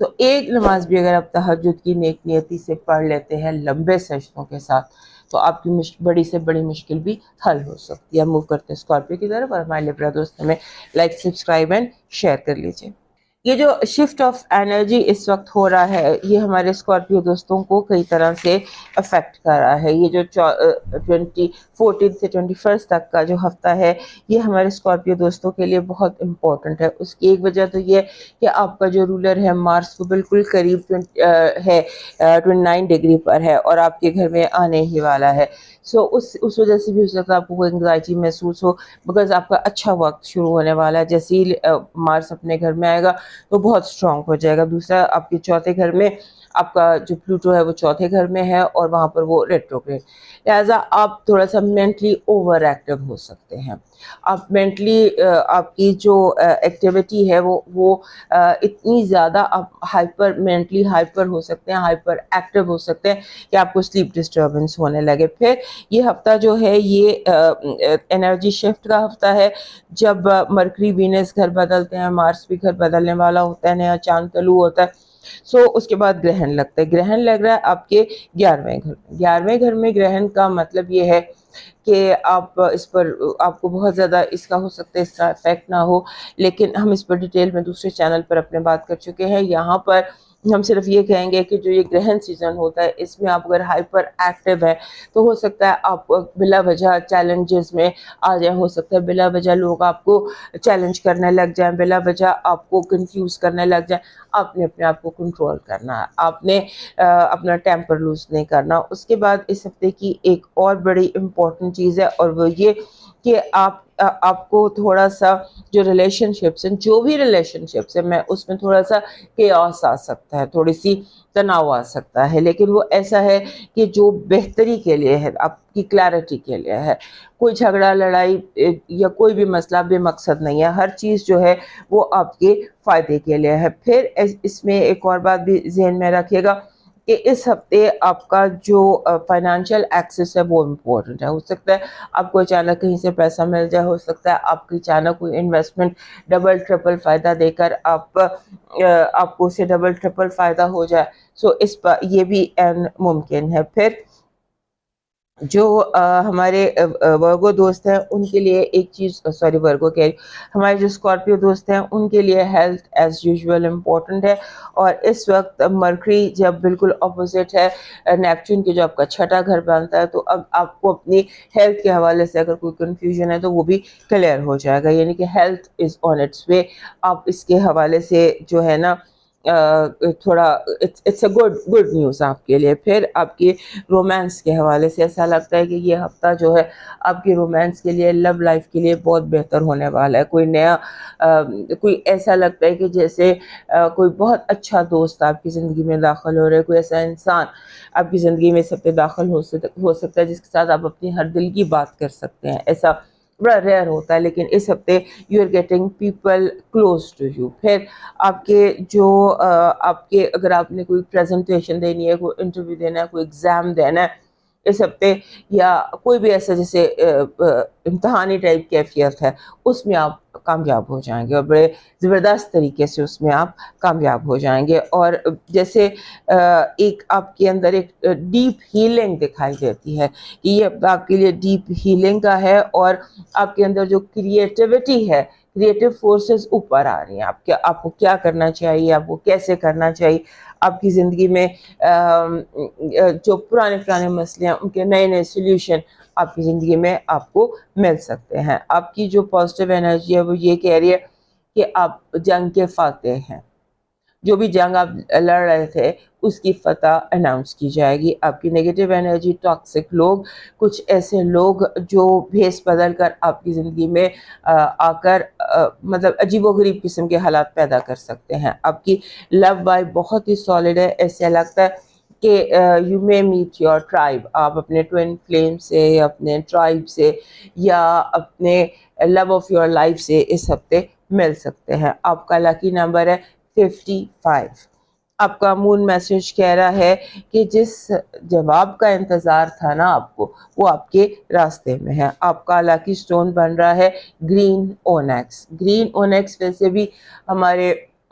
تو ایک نماز بھی اگر آپ تہجد کی نیک نیتی سے پڑھ لیتے ہیں لمبے سجدوں کے ساتھ تو آپ کی بڑی سے بڑی مشکل بھی حل ہو سکتی ہے. موو کرتے ہیں اسکارپیو کی طرف، اور ہمارے لیے دوست ہمیں لائک، سبسکرائب اینڈ شیئر کر لیجیے. یہ جو شفٹ آف انرجی اس وقت ہو رہا ہے یہ ہمارے اسکارپیو دوستوں کو کئی طرح سے افیکٹ کر رہا ہے. یہ جو 14 سے 21 تک کا جو ہفتہ ہے یہ ہمارے اسکارپیو دوستوں کے لیے بہت امپورٹنٹ ہے. اس کی ایک وجہ تو یہ کہ آپ کا جو رولر ہے مارس وہ بالکل قریب ہے 29 ڈگری پر ہے اور آپ کے گھر میں آنے ہی والا ہے. سو اس وجہ سے بھی ہو سکتا ہے آپ کو کوئی انگزائٹی محسوس ہو، بیکاز آپ کا اچھا وقت شروع ہونے والا ہے. جیسے ہی مارس اپنے گھر میں آئے گا تو بہت اسٹرانگ ہو جائے گا. دوسرا، آپ کے چوتھے گھر میں آپ کا جو پلوٹو ہے وہ چوتھے گھر میں ہے اور وہاں پر وہ ریٹروگریڈ، لہٰذا آپ تھوڑا سا مینٹلی اوور ایکٹیو ہو سکتے ہیں. آپ مینٹلی آپ کی جو ایکٹیویٹی ہے وہ اتنی زیادہ آپ مینٹلی ہائپر ہو سکتے ہیں، ہائپر ایکٹیو ہو سکتے ہیں کہ آپ کو سلیپ ڈسٹربنس ہونے لگے. پھر یہ ہفتہ جو ہے یہ انرجی شفٹ کا ہفتہ ہے، جب مرکری وینس گھر بدلتے ہیں، مارس بھی گھر بدلنے والا ہوتا ہے، نیا چاند طلوع ہوتا ہے. سو اس کے بعد گرہن لگتا ہے. گرہن لگ رہا ہے آپ کے 11ویں گھر میں. 11ویں گھر میں گرہن کا مطلب یہ ہے کہ آپ اس پر آپ کو بہت زیادہ اس کا ہو سکتا ہے اس کا افیکٹ نہ ہو، لیکن ہم اس پر ڈیٹیل میں دوسرے چینل پر اپنے بات کر چکے ہیں. یہاں پر ہم صرف یہ کہیں گے کہ جو یہ گرہن سیزن ہوتا ہے اس میں آپ اگر ہائپر ایکٹیو ہے تو ہو سکتا ہے آپ بلا وجہ چیلنجز میں آ جائیں. ہو سکتا ہے بلا وجہ لوگ آپ کو چیلنج کرنے لگ جائیں، بلا وجہ آپ کو کنفیوز کرنے لگ جائیں. آپ نے اپنے آپ کو کنٹرول کرنا ہے، آپ نے اپنا ٹیمپر لوز نہیں کرنا. اس کے بعد اس ہفتے کی ایک اور بڑی امپورٹنٹ چیز ہے اور وہ یہ کہ آپ کو تھوڑا سا جو ریلیشن شپس ہیں، جو بھی ریلیشن شپس ہیں، میں اس میں تھوڑا سا کیوس آ سکتا ہے، تھوڑی سی تناؤ آ سکتا ہے، لیکن وہ ایسا ہے کہ جو بہتری کے لیے ہے، آپ کی کلیئرٹی کے لیے ہے. کوئی جھگڑا لڑائی یا کوئی بھی مسئلہ بے مقصد نہیں ہے، ہر چیز جو ہے وہ آپ کے فائدے کے لیے ہے. پھر اس میں ایک اور بات بھی ذہن میں رکھیے گا کہ اس ہفتے آپ کا جو فائنینشیل ایکسس ہے وہ امپورٹنٹ ہے. ہو سکتا ہے آپ کو اچانک کہیں سے پیسہ مل جائے، ہو سکتا ہے آپ کی اچانک کوئی انویسٹمنٹ ڈبل ٹرپل فائدہ دے کر آپ کو اسے ڈبل ٹرپل فائدہ ہو جائے. سو اس پر یہ بھی ممکن ہے. پھر جو ہمارے ورگو دوست ہیں ان کے لیے ایک چیز، ورگو کے ہمارے جو اسکارپیو دوست ہیں ان کے لیے ہیلتھ ایز یوزول امپورٹنٹ ہے. اور اس وقت مرکری جب بالکل اپوزٹ ہے نیپچون کے جو آپ کا چھٹا گھر بنتا ہے، تو اب آپ کو اپنی ہیلتھ کے حوالے سے اگر کوئی کنفیوژن ہے تو وہ بھی کلیئر ہو جائے گا. یعنی کہ health is on its way. آپ اس کے حوالے سے جو ہے نا تھوڑا اٹس اے گڈ نیوز آپ کے لیے. پھر آپ کی رومانس کے حوالے سے ایسا لگتا ہے کہ یہ ہفتہ جو ہے آپ کی رومانس کے لیے، لو لائف کے لیے بہت بہتر ہونے والا ہے. کوئی نیا کوئی ایسا لگتا ہے کہ جیسے کوئی بہت اچھا دوست آپ کی زندگی میں داخل ہو رہا ہے، کوئی ایسا انسان آپ کی زندگی میں سب پہ داخل ہو سکتا ہے جس کے ساتھ آپ اپنی ہر دل کی بات کر سکتے ہیں. ایسا بڑا ریئر ہوتا ہے، لیکن اس ہفتے you are getting people close to you. پھر آپ کے جو آپ کے اگر آپ نے کوئی پریزنٹیشن دینی ہے، کوئی انٹرویو دینا ہے، کوئی ایگزام دینا ہے اس ہفتے، یا کوئی بھی ایسا جیسے امتحانی ٹائپ کیفیت ہے، اس میں آپ کامیاب ہو جائیں گے اور بڑے زبردست طریقے سے اس میں آپ کامیاب ہو جائیں گے. اور جیسے ایک آپ کے اندر ایک ڈیپ ہیلنگ دکھائی دیتی ہے کہ یہ آپ کے لیے ڈیپ ہیلنگ کا ہے، اور آپ کے اندر جو کریٹیوٹی ہے، کریٹیو فورسز اوپر آ رہی ہیں. آپ کو کیا کرنا چاہیے، آپ کو کیسے کرنا چاہیے. آپ کی زندگی میں جو پرانے مسئلے ہیں ان کے نئے نئے سلیوشن آپ کی زندگی میں آپ کو مل سکتے ہیں. آپ کی جو پازیٹیو انرجی ہے وہ یہ کہہ رہی ہے کہ آپ جنگ کے فاتح ہیں. جو بھی جنگ آپ لڑ رہے تھے اس کی فتح اناؤنس کی جائے گی. آپ کی نیگیٹو انرجی، ٹاکسک لوگ، کچھ ایسے لوگ جو بھیس بدل کر آپ کی زندگی میں آ کر مطلب عجیب و غریب قسم کے حالات پیدا کر سکتے ہیں. آپ کی لو وائب بہت ہی سالڈ ہے. ایسا لگتا ہے کہ you may meet your tribe. آپ اپنے ٹوین فلیم سے یا اپنے ٹرائب سے یا اپنے لو آف یور لائف سے اس ہفتے مل سکتے ہیں. آپ کا لکی نمبر ہے 55. آپ کا مون میسج کہہ رہا ہے کہ جس جواب کا انتظار تھا نا آپ کو، وہ آپ کے راستے میں ہے. آپ کا لکی سٹون بن رہا ہے گرین اونیکس. گرین اونیکس ویسے بھی ہمارے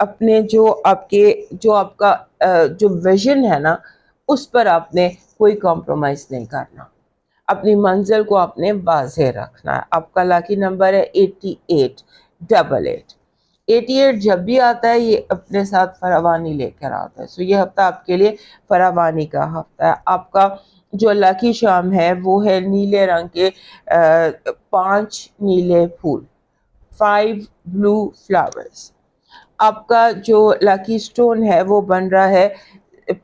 اپنے جو آپ کا جو ویژن ہے نا اس پر آپ نے کوئی کمپرومائز نہیں کرنا. اپنی منزل کو آپ نے واضح رکھنا ہے. آپ کا لاکی نمبر ہے 8888. 88 جب بھی آتا ہے یہ اپنے ساتھ فراوانی لے کر آتا ہے. سو یہ ہفتہ آپ کے لیے فراوانی کا ہفتہ ہے. آپ کا جو لاکی شام ہے وہ ہے نیلے رنگ کے 5 نیلے پھول, 5 blue flowers. آپ کا جو لاکی سٹون ہے وہ بن رہا ہے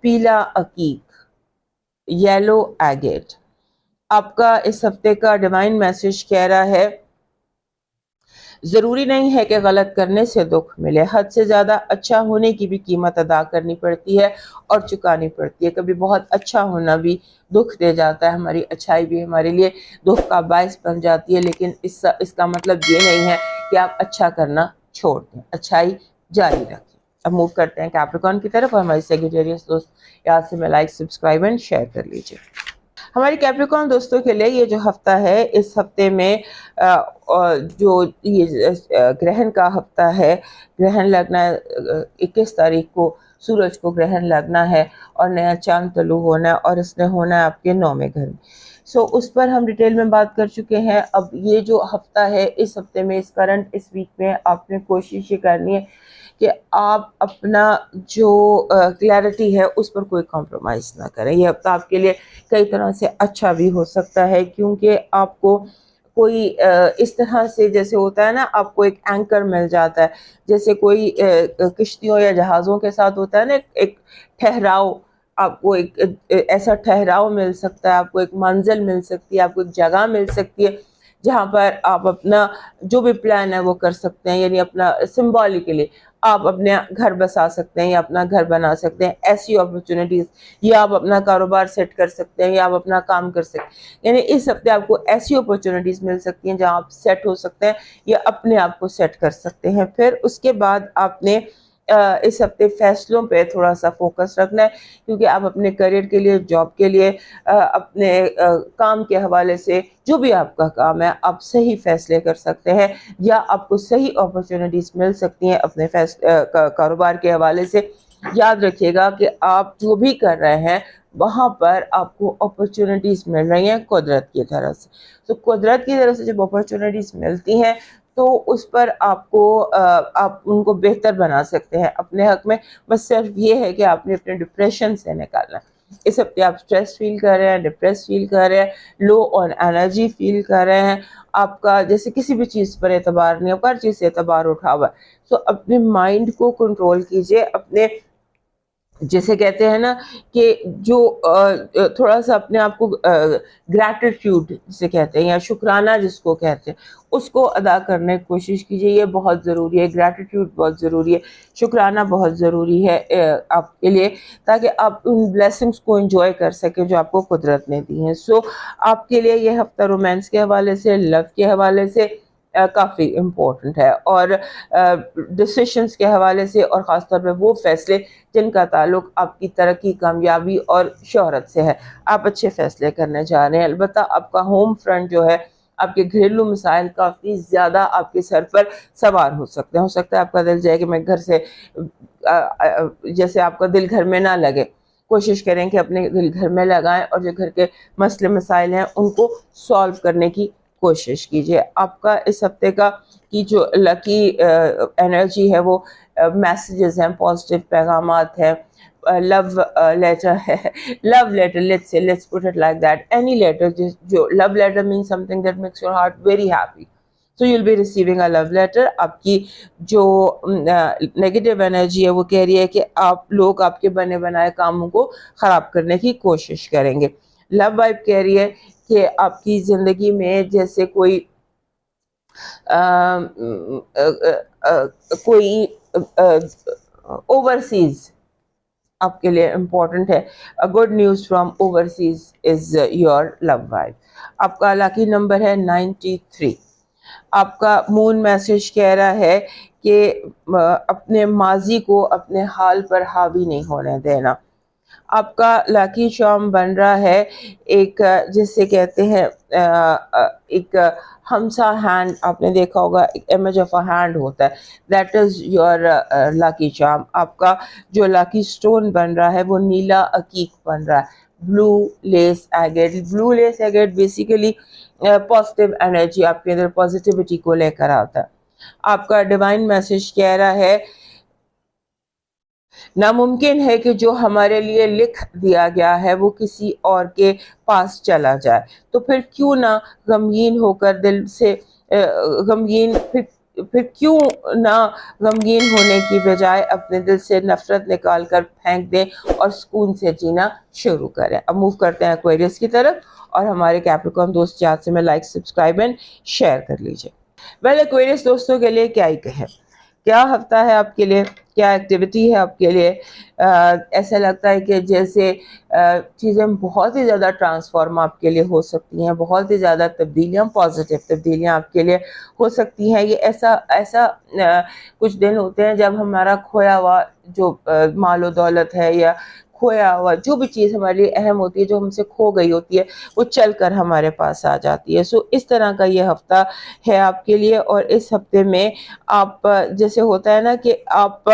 پیلا عقیق, یلو ایگیٹ. آپ کا اس ہفتے کا ڈیوائن میسج کہہ رہا ہے ضروری نہیں ہے کہ غلط کرنے سے دکھ ملے, حد سے زیادہ اچھا ہونے کی بھی قیمت ادا کرنی پڑتی ہے اور چکانی پڑتی ہے. کبھی بہت اچھا ہونا بھی دکھ دے جاتا ہے, ہماری اچھائی بھی ہمارے لیے دکھ کا باعث بن جاتی ہے, لیکن اس کا مطلب یہ نہیں ہے کہ آپ اچھا کرنا چھوڑ دیں, اچھائی جاری رکھیں. اب موو کرتے ہیں کیپریکارن کی طرف, اور ہماری سیگیٹیریس دوست یاد سے میں لائک, سبسکرائب اینڈ شیئر کر لیجیے. ہماری کیپریکارن دوستوں کے لیے یہ جو ہفتہ ہے, اس ہفتے میں جو یہ گرہن کا ہفتہ ہے, گرہن لگنا 21 تاریخ کو سورج کو گرہن لگنا ہے اور نیا چاند طلوع ہونا ہے, اور اس نے ہونا ہے آپ کے 9ویں گھر میں. سو اس پر ہم ڈیٹیل میں بات کر چکے ہیں. اب یہ جو ہفتہ ہے, اس ہفتے میں, اس ویک میں آپ نے کوشش یہ کرنی ہے کہ آپ اپنا جو کلیئرٹی ہے اس پر کوئی کمپرومائز نہ کریں. یہ ہفتہ آپ کے لیے کئی طرح سے اچھا بھی ہو سکتا ہے, کیونکہ آپ کو کوئی اس طرح سے جیسے ہوتا ہے نا, آپ کو ایک اینکر مل جاتا ہے, جیسے کوئی کشتیوں یا جہازوں کے ساتھ ہوتا ہے نا ایک ٹھہراؤ. آپ کو ایک ایسا ٹھہراؤ مل سکتا ہے, آپ کو ایک منزل مل سکتی ہے, آپ کو ایک جگہ مل سکتی ہے جہاں پر آپ اپنا جو بھی پلان ہے وہ کر سکتے ہیں. یعنی اپنا سمبولیکلی آپ اپنے گھر بسا سکتے ہیں یا اپنا گھر بنا سکتے ہیں. ایسی اپرچونیٹیز, یا آپ اپنا کاروبار سیٹ کر سکتے ہیں, یا آپ اپنا کام کر سکتے ہیں. یعنی اس ہفتے آپ کو ایسی اپرچونیٹیز مل سکتی ہیں جہاں آپ سیٹ ہو سکتے ہیں یا اپنے آپ کو سیٹ کر سکتے ہیں. پھر اس کے بعد آپ نے اس ہفتے فیصلوں پہ تھوڑا سا فوکس رکھنا ہے, کیونکہ آپ اپنے کریئر کے لیے, جاب کے لیے, اپنے کام کے حوالے سے جو بھی آپ کا کام ہے آپ صحیح فیصلے کر سکتے ہیں, یا آپ کو صحیح اپرچونیٹیز مل سکتی ہیں اپنے کاروبار کے حوالے سے. یاد رکھیے گا کہ آپ جو بھی کر رہے ہیں وہاں پر آپ کو اپرچونیٹیز مل رہی ہیں قدرت کی طرف سے. تو قدرت کی طرف سے جب اپرچونیٹیز ملتی ہیں تو اس پر آپ ان کو بہتر بنا سکتے ہیں اپنے حق میں. بس صرف یہ ہے کہ آپ نے اپنے ڈپریشن سے نکالنا ہے. اس ہفتے آپ اسٹریس فیل کر رہے ہیں, ڈپریس فیل کر رہے ہیں, لو آن انرجی فیل کر رہے ہیں, آپ کا جیسے کسی بھی چیز پر اعتبار نہیں, ہر چیز سے اعتبار اٹھا ہوا ہے. تو اپنے مائنڈ کو کنٹرول کیجئے, اپنے جیسے کہتے ہیں نا کہ جو تھوڑا سا اپنے آپ کو گریٹیٹیوڈ جسے کہتے ہیں یا شکرانہ جس کو کہتے ہیں اس کو ادا کرنے کی کوشش کیجیے. یہ بہت ضروری ہے, گریٹیٹیوڈ بہت ضروری ہے, شکرانہ بہت ضروری ہے آپ کے لیے, تاکہ آپ ان بلیسنگز کو انجوائے کر سکیں جو آپ کو قدرت نے دی ہیں. سو آپ کے لیے یہ ہفتہ رومانس کے حوالے سے, لو کے حوالے سے کافی امپورٹنٹ ہے, اور ڈسیشنز کے حوالے سے, اور خاص طور پہ وہ فیصلے جن کا تعلق آپ کی ترقی, کامیابی اور شہرت سے ہے, آپ اچھے فیصلے کرنے جا رہے ہیں. البتہ آپ کا ہوم فرنٹ جو ہے, آپ کے گھریلو مسائل کافی زیادہ آپ کے سر پر سوار ہو سکتے ہیں. ہو سکتا ہے آپ کا دل جائے کہ میں گھر سے جیسے آپ کا دل گھر میں نہ لگے, کوشش کریں کہ اپنے دل گھر میں لگائیں, اور جو گھر کے مسئلے مسائل ہیں ان کو سالو کرنے کی کوشش کیجیے. آپ کا اس ہفتے کی جو لکی انرجی ہے وہ میسیجز ہیں, پازیٹیو پیغامات ہیں, لو لیٹر ہے, لو letter, let's put it like that, any letter, جو love letter means something that makes your heart very happy, so you'll be receiving a love letter. آپ کی جو نیگیٹو انرجی ہے وہ کہہ رہی ہے کہ لوگ آپ کے بنے بنائے کاموں کو خراب کرنے کی کوشش کریں گے. لو وائب کہہ رہی ہے کہ آپ کی زندگی میں جیسے کوئی اوورسیز آپ کے لیے امپورٹنٹ ہے. Good news from overseas is your love wife. آپ کا لاکی نمبر ہے 93. آپ کا مون میسج کہہ رہا ہے کہ اپنے ماضی کو اپنے حال پر حاوی نہیں ہونے دینا. آپ کا لاکی چارم بن رہا ہے ایک جسے کہتے ہیں ایک ہمسا ہینڈ. آپ نے دیکھا ہوگا ایک امیج آف اے ہینڈ ہوتا ہے, دیٹ از یور لاکی چارم. آپ کا جو لاکی سٹون بن رہا ہے وہ نیلا عقیق بن رہا ہے, بلو لیس ایگیٹ. بلو لیس ایگیٹ بیسیکلی پازیٹیو انرجی, آپ کے اندر پازیٹیوٹی کو لے کر آتا ہے. آپ کا ڈیوائن میسج کہہ رہا ہے ناممکن ہے کہ جو ہمارے لیے لکھ دیا گیا ہے وہ کسی اور کے پاس چلا جائے, تو پھر کیوں نہ غمگین ہو کر دل سے غمگین پھر کیوں نہ غمگین ہونے کی بجائے اپنے دل سے نفرت نکال کر پھینک دیں اور سکون سے جینا شروع کریں. اب موو کرتے ہیں ایکویریس کی طرف, اور ہمارے کیپریکارن دوست چاہتے سے میں لائک سبسکرائب اینڈ شیئر کر لیجئے. ویل ایکویریس دوستوں کے لیے کیا ہی کہیں, کیا ہفتہ ہے آپ کے لیے, کیا ایکٹیویٹی ہے آپ کے لیے. ایسا لگتا ہے کہ جیسے چیزیں بہت ہی زیادہ ٹرانسفارم آپ کے لیے ہو سکتی ہیں, بہت ہی زیادہ تبدیلیاں, پازیٹیو تبدیلیاں آپ کے لیے ہو سکتی ہیں. یہ ایسا کچھ دن ہوتے ہیں جب ہمارا کھویا ہوا جو مال و دولت ہے یا کھویا ہوا جو بھی چیز ہمارے لیے اہم ہوتی ہے, جو ہم سے کھو گئی ہوتی ہے, وہ چل کر ہمارے پاس آ جاتی ہے. اس طرح کا یہ ہفتہ ہے آپ کے لیے. اور اس ہفتے میں آپ جیسے ہوتا ہے نا کہ آپ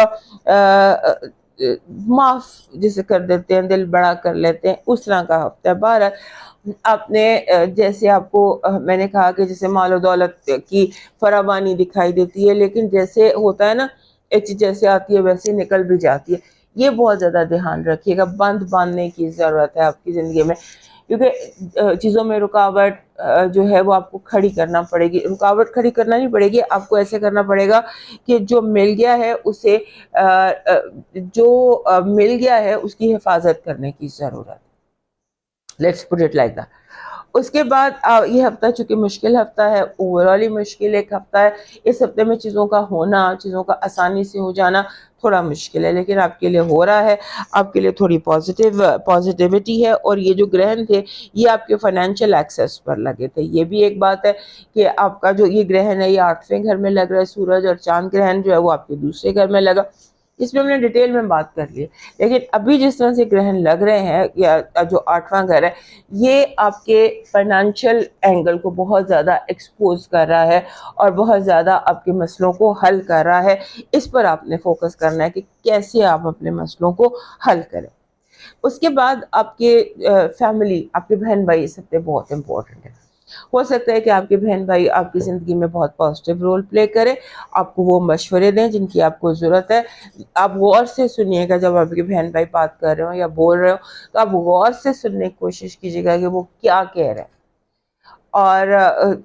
معاف جسے کر دیتے ہیں, دل بڑا کر لیتے ہیں, اس طرح کا ہفتہ ہے. بہرحال آپ نے جیسے آپ کو میں نے کہا کہ جیسے مال و دولت کی فراوانی دکھائی دیتی ہے, لیکن جیسے ہوتا ہے نا ایک چیز جیسے آتی ہے ویسے نکل بھی جاتی ہے. یہ بہت زیادہ دھیان رکھیے گا, باندھنے کی ضرورت ہے آپ کی زندگی میں, کیونکہ چیزوں میں رکاوٹ جو ہے وہ آپ کو کھڑی کرنا پڑے گی. رکاوٹ کھڑی کرنا نہیں پڑے گی, آپ کو ایسے کرنا پڑے گا کہ جو مل گیا ہے اسے مل گیا ہے اس کی حفاظت کرنے کی ضرورت. Let's put it like that. اس کے بعد یہ ہفتہ چونکہ مشکل ہفتہ ہے, اوور ہی مشکل ایک ہفتہ ہے. اس ہفتے میں چیزوں کا ہونا, چیزوں کا آسانی سے ہو جانا تھوڑا مشکل ہے, لیکن آپ کے لیے ہو رہا ہے. آپ کے لیے تھوڑی پازیٹیوٹی ہے. اور یہ جو گرہن تھے یہ آپ کے فائنینشیل ایکسس پر لگے تھے. یہ بھی ایک بات ہے کہ آپ کا جو یہ گرہن ہے یہ 8ویں گھر میں لگ رہا ہے. سورج اور چاند گرہن جو ہے وہ آپ کے دوسرے گھر میں لگا. اس میں ہم نے ڈیٹیل میں بات کر لی, لیکن ابھی جس طرح سے گرہن لگ رہے ہیں یا جو 8واں گھر ہے یہ آپ کے فائنینشیل اینگل کو بہت زیادہ ایکسپوز کر رہا ہے اور بہت زیادہ آپ کے مسئلوں کو حل کر رہا ہے. اس پر آپ نے فوکس کرنا ہے کہ کیسے آپ اپنے مسئلوں کو حل کریں. اس کے بعد آپ کے فیملی, آپ کے بہن بھائی سب سے بہت امپورٹنٹ ہے. ہو سکتا ہے کہ آپ کے بہن بھائی آپ کی زندگی میں بہت پازیٹیو رول پلے کرے, آپ کو وہ مشورے دیں جن کی آپ کو ضرورت ہے. آپ غور سے سنیے گا جب آپ کے بہن بھائی بات کر رہے ہو یا بول رہے ہو, تو آپ غور سے سننے کی کوشش کیجیے گا کہ وہ کیا کہہ رہے ہیں اور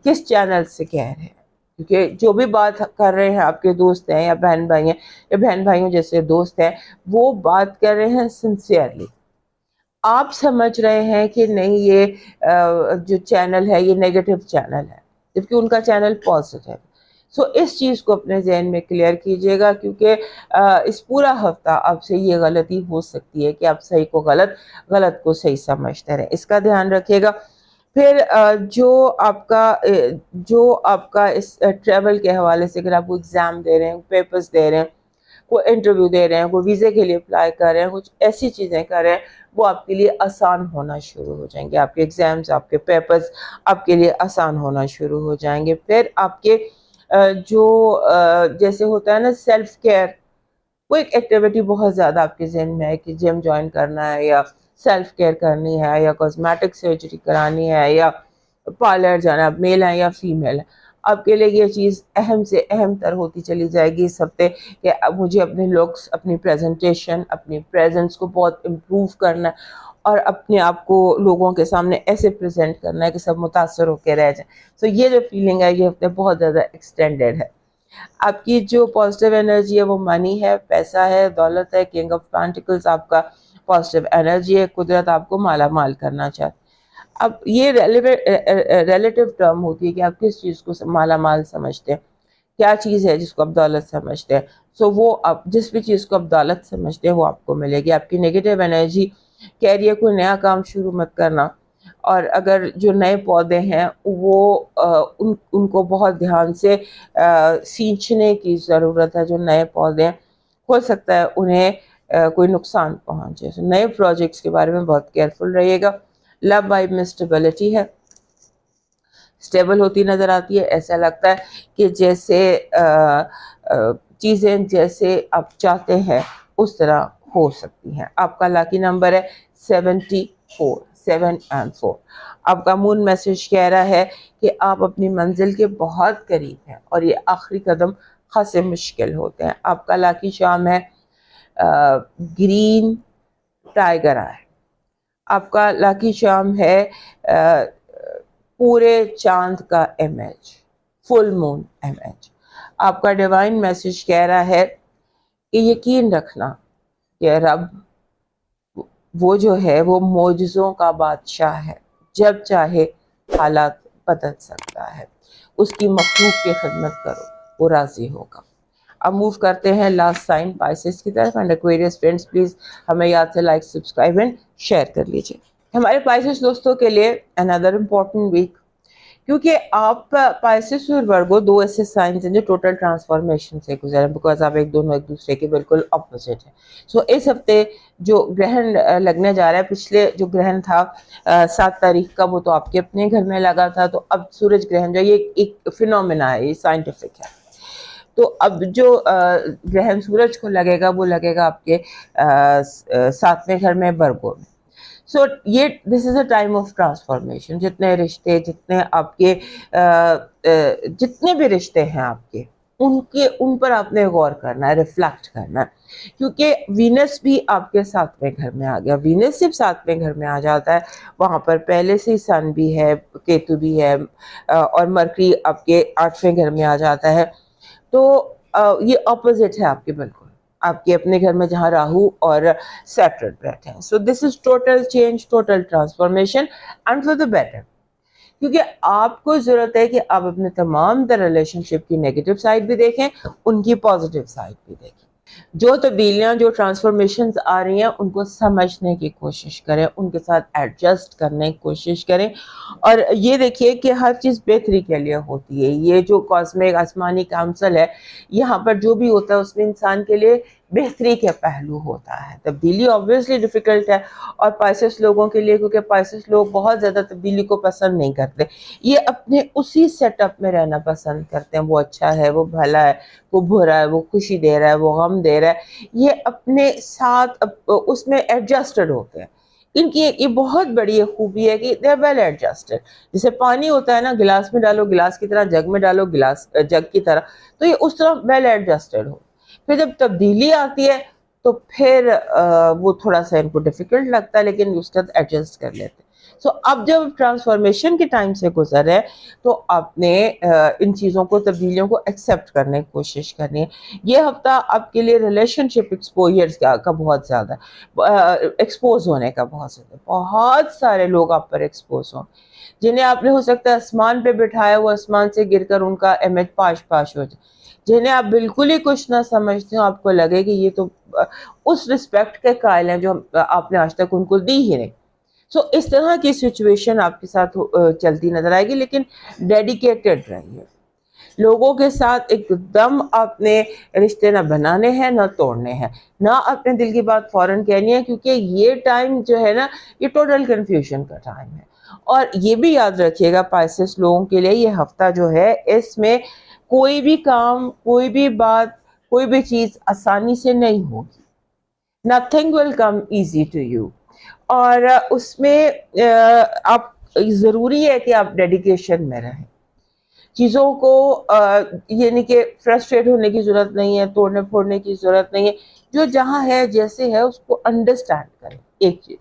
کس چینل سے کہہ رہے ہیں. کیونکہ جو بھی بات کر رہے ہیں آپ کے دوست ہیں یا بہن بھائی ہیں یا بہن بھائیوں جیسے دوست ہیں, وہ بات کر رہے ہیں سنسیئرلی. آپ سمجھ رہے ہیں کہ نہیں یہ جو چینل ہے یہ نیگیٹو چینل ہے, جبکہ ان کا چینل پازیٹیو ہے. اس چیز کو اپنے ذہن میں کلیئر کیجئے گا, کیونکہ اس پورا ہفتہ آپ سے یہ غلطی ہو سکتی ہے کہ آپ صحیح کو غلط, غلط کو صحیح سمجھتے رہیں. اس کا دھیان رکھیے گا. پھر جو آپ کا اس ٹریول کے حوالے سے, اگر آپ کو ایگزام دے رہے ہیں, پیپرز دے رہے ہیں, کوئی انٹرویو دے رہے ہیں, کوئی ویزے کے لیے اپلائی کر رہے ہیں, کچھ ایسی چیزیں کر رہے ہیں, وہ آپ کے لیے آسان ہونا شروع ہو جائیں گے. آپ کے ایگزامز, آپ کے پیپرز آپ کے لیے آسان ہونا شروع ہو جائیں گے. پھر آپ کے جو جیسے ہوتا ہے نا سیلف کیئر, وہ ایک ایکٹیویٹی بہت زیادہ آپ کے ذہن میں ہے کہ جم جوائن کرنا ہے یا سیلف کیئر کرنی ہے یا کاسمیٹک سرجری کرانی ہے یا پارلر جانا, میل ہے یا فیمیل ہے. آپ کے لیے یہ چیز اہم سے اہم تر ہوتی چلی جائے گی اس ہفتے کہ اب مجھے اپنے لکس, اپنی پریزنٹیشن, اپنی پریزنس کو بہت امپروو کرنا ہے اور اپنے آپ کو لوگوں کے سامنے ایسے پریزنٹ کرنا ہے کہ سب متاثر ہو کے رہ جائیں. یہ جو فیلنگ ہے یہ ہفتے بہت زیادہ ایکسٹینڈیڈ ہے. آپ کی جو پازیٹیو انرجی ہے وہ منی ہے, پیسہ ہے, دولت ہے. کنگ آف پینٹیکلز آپ کا پازیٹیو انرجی ہے. قدرت آپ کو مالا مال کرنا چاہتی. اب یہ ریلیٹیو ٹرم ہوتی ہے کہ آپ کس چیز کو مالا مال سمجھتے ہیں, کیا چیز ہے جس کو آپ دولت سمجھتے ہیں. وہ آپ جس بھی چیز کو آپ دولت سمجھتے ہیں وہ آپ کو ملے گی. آپ کی نیگیٹو انرجی کہہ رہی ہے کوئی نیا کام شروع مت کرنا, اور اگر جو نئے پودے ہیں وہ ان کو بہت دھیان سے سینچنے کی ضرورت ہے. جو نئے پودے ہیں ہو سکتا ہے انہیں کوئی نقصان پہنچے. نئے پروجیکٹس کے بارے میں بہت کیئرفل رہیے گا. لو وائب میں اسٹیبلٹی ہے, اسٹیبل ہوتی نظر آتی ہے. ایسا لگتا ہے کہ جیسے چیزیں جیسے آپ چاہتے ہیں اس طرح ہو سکتی ہیں. آپ کا لاکی نمبر ہے 74, 7 and 4. آپ کا مون میسج کہہ رہا ہے کہ آپ اپنی منزل کے بہت قریب ہیں اور یہ آخری قدم خاصے مشکل ہوتے ہیں. آپ کا لاکی شام ہے گرین ٹائیگر آئے. آپ کا لاکی شام ہے پورے چاند کا امیج, فل مون امیج. آپ کا ڈیوائن میسج کہہ رہا ہے کہ یقین رکھنا کہ رب وہ جو ہے وہ معجزوں کا بادشاہ ہے, جب چاہے حالات بدل سکتا ہے. اس کی مخلوق کی خدمت کرو, وہ راضی ہوگا. اب موو کرتے ہیں لاسٹ سائن پائسس کی طرف. اینڈ ایکویریس فرینڈز پلیز ہمیں یاد سے لائک, سبسکرائب اینڈ شیئر کر لیجیے. ہمارے پائسس دوستوں کے لیے another important week, کیونکہ آپ پائسس اور ورگو دو ایسے سائنز ہیں جو ٹوٹل ٹرانسفارمیشن سے گزرے ہیں, بیکاز آپ دونوں ایک دوسرے کے بالکل اپوزٹ ہیں. سو اس ہفتے جو گرہن لگنے جا رہا ہے, پچھلے جو گرہن تھا 7 تاریخ کا, وہ تو آپ کے اپنے گھر میں لگا تھا. تو اب سورج گرہن جو یہ ایک فینومینا ہے, یہ سائنٹیفک ہے. تو اب جو گرہن سورج کو لگے گا وہ لگے گا آپ کے 7ویں گھر میں, ورگو میں. سو یہ دس از اے ٹائم آف ٹرانسفارمیشن. جتنے رشتے, جتنے آپ کے جتنے بھی رشتے ہیں آپ کے, ان پر آپ نے غور کرنا ہے, ریفلیکٹ کرنا ہے. کیونکہ وینس بھی آپ کے 7ویں گھر میں آ گیا. وینس صرف 7ویں گھر میں آ جاتا ہے, وہاں پر پہلے سے سن بھی ہے, کیتو بھی ہے, اور مرکری آپ کے 8ویں گھر میں آ جاتا ہے. تو یہ اپوزٹ ہے آپ کے بالکل, آپ کے اپنے گھر میں جہاں راہو اور سیٹرن بیٹھے ہیں. So this is total change, total transformation and for the better. کیونکہ آپ کو ضرورت ہے کہ آپ اپنے تمام تر ریلیشن شپ کی نیگیٹو سائڈ بھی دیکھیں, ان کی پازیٹیو سائڈ بھی دیکھیں. جو تبدیلیاں, جو ٹرانسفارمیشنز آ رہی ہیں, ان کو سمجھنے کی کوشش کریں, ان کے ساتھ ایڈجسٹ کرنے کی کوشش کریں. اور یہ دیکھیے کہ ہر چیز بہتری کے لیے ہوتی ہے. یہ جو کاسمک آسمانی کاؤنسل ہے, یہاں پر جو بھی ہوتا ہے اس میں انسان کے لیے بہتری کے پہلو ہوتا ہے. تبدیلی obviously ڈیفیکلٹ ہے, اور پائسس لوگوں کے لیے, کیونکہ پائسس لوگ بہت زیادہ تبدیلی کو پسند نہیں کرتے. یہ اپنے اسی سیٹ اپ میں رہنا پسند کرتے ہیں. وہ اچھا ہے, وہ بھلا ہے, وہ برا ہے, وہ خوشی دے رہا ہے, وہ غم دے رہا ہے, یہ اپنے ساتھ اس میں ایڈجسٹڈ ہوتے ہیں. ان کی یہ بہت بڑی خوبی ہے کہ دے آر ویل ایڈجسٹڈ. جیسے پانی ہوتا ہے نا, گلاس میں ڈالو گلاس کی طرح, جگ میں ڈالو گلاس جگ کی طرح, تو یہ اس طرح ویل ایڈجسٹڈ ہو. پھر جب تبدیلی آتی ہے تو پھر وہ تھوڑا سا ان کو ڈیفیکلٹ لگتا ہے, لیکن اس کا ایڈجسٹ کر لیتے ہیں. سو اب جب ٹرانسفارمیشن کے ٹائم سے گزر ہے تو آپ نے ان چیزوں کو, تبدیلیوں کو ایکسیپٹ کرنے کی کوشش کرنی ہے. یہ ہفتہ آپ کے لیے ریلیشن شپ ایکسپوئر کا بہت زیادہ ایکسپوز ہونے کا بہت زیادہ, بہت سارے لوگ آپ پر ایکسپوز ہوں, جنہیں آپ نے ہو سکتا ہے آسمان پہ بٹھایا, وہ آسمان سے گر کر ان کا امیج پاش پاش ہو جائے. جنہیں آپ بالکل ہی کچھ نہ سمجھتے ہو, آپ کو لگے کہ یہ تو اس رسپیکٹ کے قائل ہیں جو آپ نے آج تک ان کو دی ہی نہیں. سو اس طرح کی سچویشن آپ کے ساتھ چلتی نظر آئے گی, لیکن ڈیڈیکیٹڈ رہیے. لوگوں کے ساتھ ایک دم آپ نے رشتے نہ بنانے ہیں نہ توڑنے ہیں, نہ اپنے دل کی بات فوراً کہنی ہے, کیونکہ یہ ٹائم جو ہے نا, یہ ٹوٹل کنفیوژن کا ٹائم ہے. اور یہ بھی یاد رکھیے گا پائسس لوگوں کے لیے یہ ہفتہ جو ہے, اس میں کوئی بھی کام, کوئی بھی بات, کوئی بھی چیز آسانی سے نہیں ہوگی. nothing will come easy to you. اور اس میں آپ ضروری ہے کہ آپ ڈیڈیکیشن میں رہیں. چیزوں کو یعنی کہ فرسٹریٹ ہونے کی ضرورت نہیں ہے, توڑنے پھوڑنے کی ضرورت نہیں ہے. جو جہاں ہے جیسے ہے اس کو انڈرسٹینڈ کریں, ایک چیز.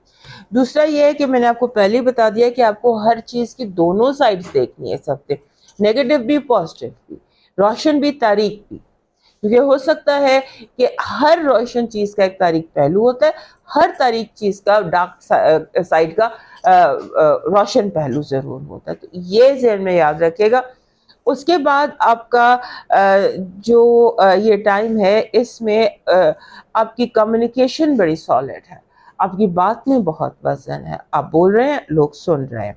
دوسرا یہ ہے کہ میں نے آپ کو پہلے ہی بتا دیا کہ آپ کو ہر چیز کی دونوں سائڈز دیکھنی ہے, سب سے نیگیٹو بھی پازیٹیو بھی, روشن بھی تاریک بھی. کیونکہ ہو سکتا ہے کہ ہر روشن چیز کا ایک تاریک پہلو ہوتا ہے, ہر تاریک چیز کا ڈارک سائڈ کا روشن پہلو ضرور ہوتا ہے. تو یہ ذہن میں یاد رکھیے گا. اس کے بعد آپ کا جو یہ ٹائم ہے, اس میں آپ کی کمیونیکیشن بڑی سالڈ ہے, آپ کی بات میں بہت وزن ہے, آپ بول رہے ہیں, لوگ سن رہے ہیں.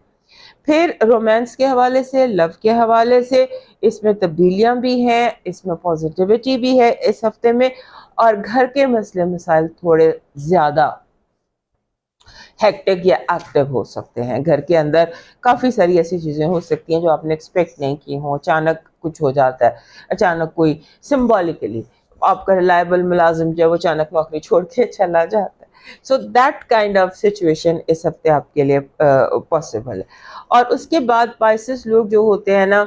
پھر رومانس کے حوالے سے، لو کے حوالے سے اس میں تبدیلیاں بھی ہیں، اس میں پازیٹیوٹی بھی ہے اس ہفتے میں، اور گھر کے مسئلے مسائل تھوڑے زیادہ ہیکٹک یا ایکٹیو ہو سکتے ہیں. گھر کے اندر کافی ساری ایسی چیزیں ہو سکتی ہیں جو آپ نے ایکسپیکٹ نہیں کی ہوں، اچانک کچھ ہو جاتا ہے، اچانک کوئی سمبولکلی آپ کا ریلائبل ملازم جو ہے وہ اچانک نوکری چھوڑ کے چلا جاتا ہے. So that kind of situation اس ہفتے آپ کے لیے پاسبل ہے. اور اس کے بعد پائسس لوگ جو ہوتے ہیں نا،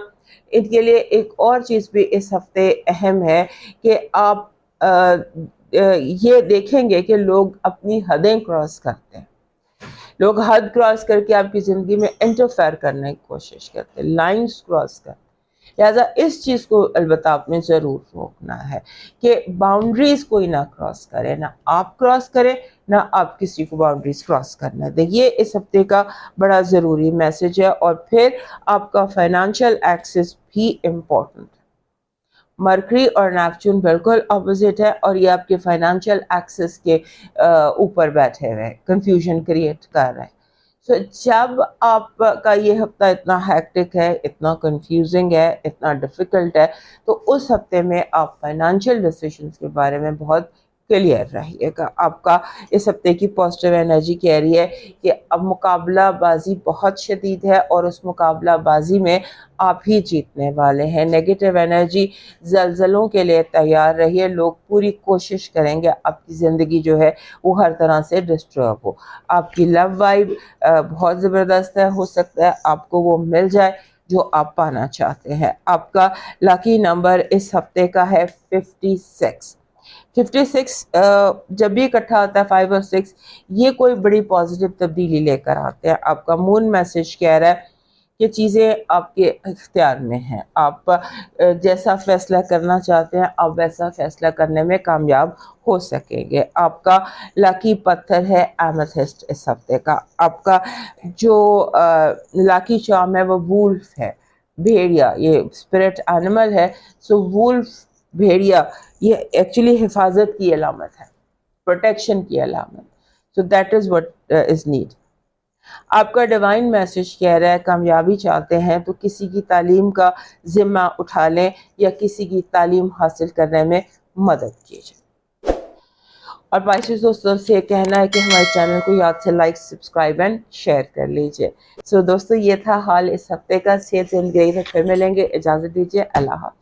ان کے لیے ایک اور چیز بھی اس ہفتے اہم ہے کہ آپ یہ دیکھیں گے کہ لوگ اپنی حدیں کراس کرتے ہیں. لوگ حد کراس کر کے آپ کی زندگی میں انٹرفیئر کرنے کی کوشش کرتے ہیں، لائنز کراس کرتے ہیں. لہٰذا اس چیز کو البتہ آپ نے ضرور روکنا ہے کہ باؤنڈریز کوئی نہ کراس کرے، نہ آپ کراس کریں نہ آپ کسی کو باؤنڈریز کراس کرنا دیں. یہ اس ہفتے کا بڑا ضروری میسج ہے. اور پھر آپ کا فائنانشیل ایکسس بھی امپورٹنٹ ہے. مرکری اور نیپچون بالکل اپوزٹ ہے اور یہ آپ کے فائنانشیل ایکسس کے اوپر بیٹھے ہوئے کنفیوژن کریٹ کر رہے ہیں. سو جب آپ کا یہ ہفتہ اتنا ہیکٹک ہے، اتنا کنفیوزنگ ہے، اتنا ڈیفیکلٹ ہے، تو اس ہفتے میں آپ فائنانشیل ڈیسیشنز کے بارے میں بہت کلیئر رہیے گا. آپ کا اس ہفتے کی پازیٹیو انرجی کہہ رہی ہے کہ اب مقابلہ بازی بہت شدید ہے اور اس مقابلہ بازی میں آپ ہی جیتنے والے ہیں. نیگیٹو انرجی، زلزلوں کے لیے تیار رہیے. لوگ پوری کوشش کریں گے آپ کی زندگی جو ہے وہ ہر طرح سے ڈسٹرب ہو. آپ کی لو وائب بہت زبردست ہے، ہو سکتا ہے آپ کو وہ مل جائے جو آپ پانا چاہتے ہیں. آپ کا لاکی نمبر اس ہفتے کا ہے 56. 56 جب بھی اکٹھا ہوتا ہے 5 اور 6، یہ کوئی بڑی پازیٹیو تبدیلی لے کر آتے ہیں. آپ کا مون میسج کہہ رہا ہے کہ چیزیں آپ کے اختیار میں ہیں. آپ جیسا فیصلہ کرنا چاہتے ہیں آپ ویسا فیصلہ کرنے میں کامیاب ہو سکیں گے. آپ کا لاکی پتھر ہے ایمیتھسٹ اس ہفتے کا. آپ کا جو لاکی چارم ہے وہ وولف ہے، بھیڑیا. یہ اسپرٹ اینیمل ہے. سو وولف، بھیڑیا، یہ ایکچولی حفاظت کی علامت ہے، پروٹیکشن کی علامت. So that is what is need. آپ کا ڈیوائن میسج کہہ رہا ہے کامیابی چاہتے ہیں تو کسی کی تعلیم کا ذمہ اٹھا لیں یا کسی کی تعلیم حاصل کرنے میں مدد کیجیے. اور پائسس دوستوں سے کہنا ہے کہ ہمارے چینل کو یاد سے لائک، سبسکرائب اینڈ شیئر کر لیجیے. سو دوستو یہ تھا حال اس ہفتے کا. صحت زندگی پھر ملیں گے. اجازت دیجیے. اللہ حافظ.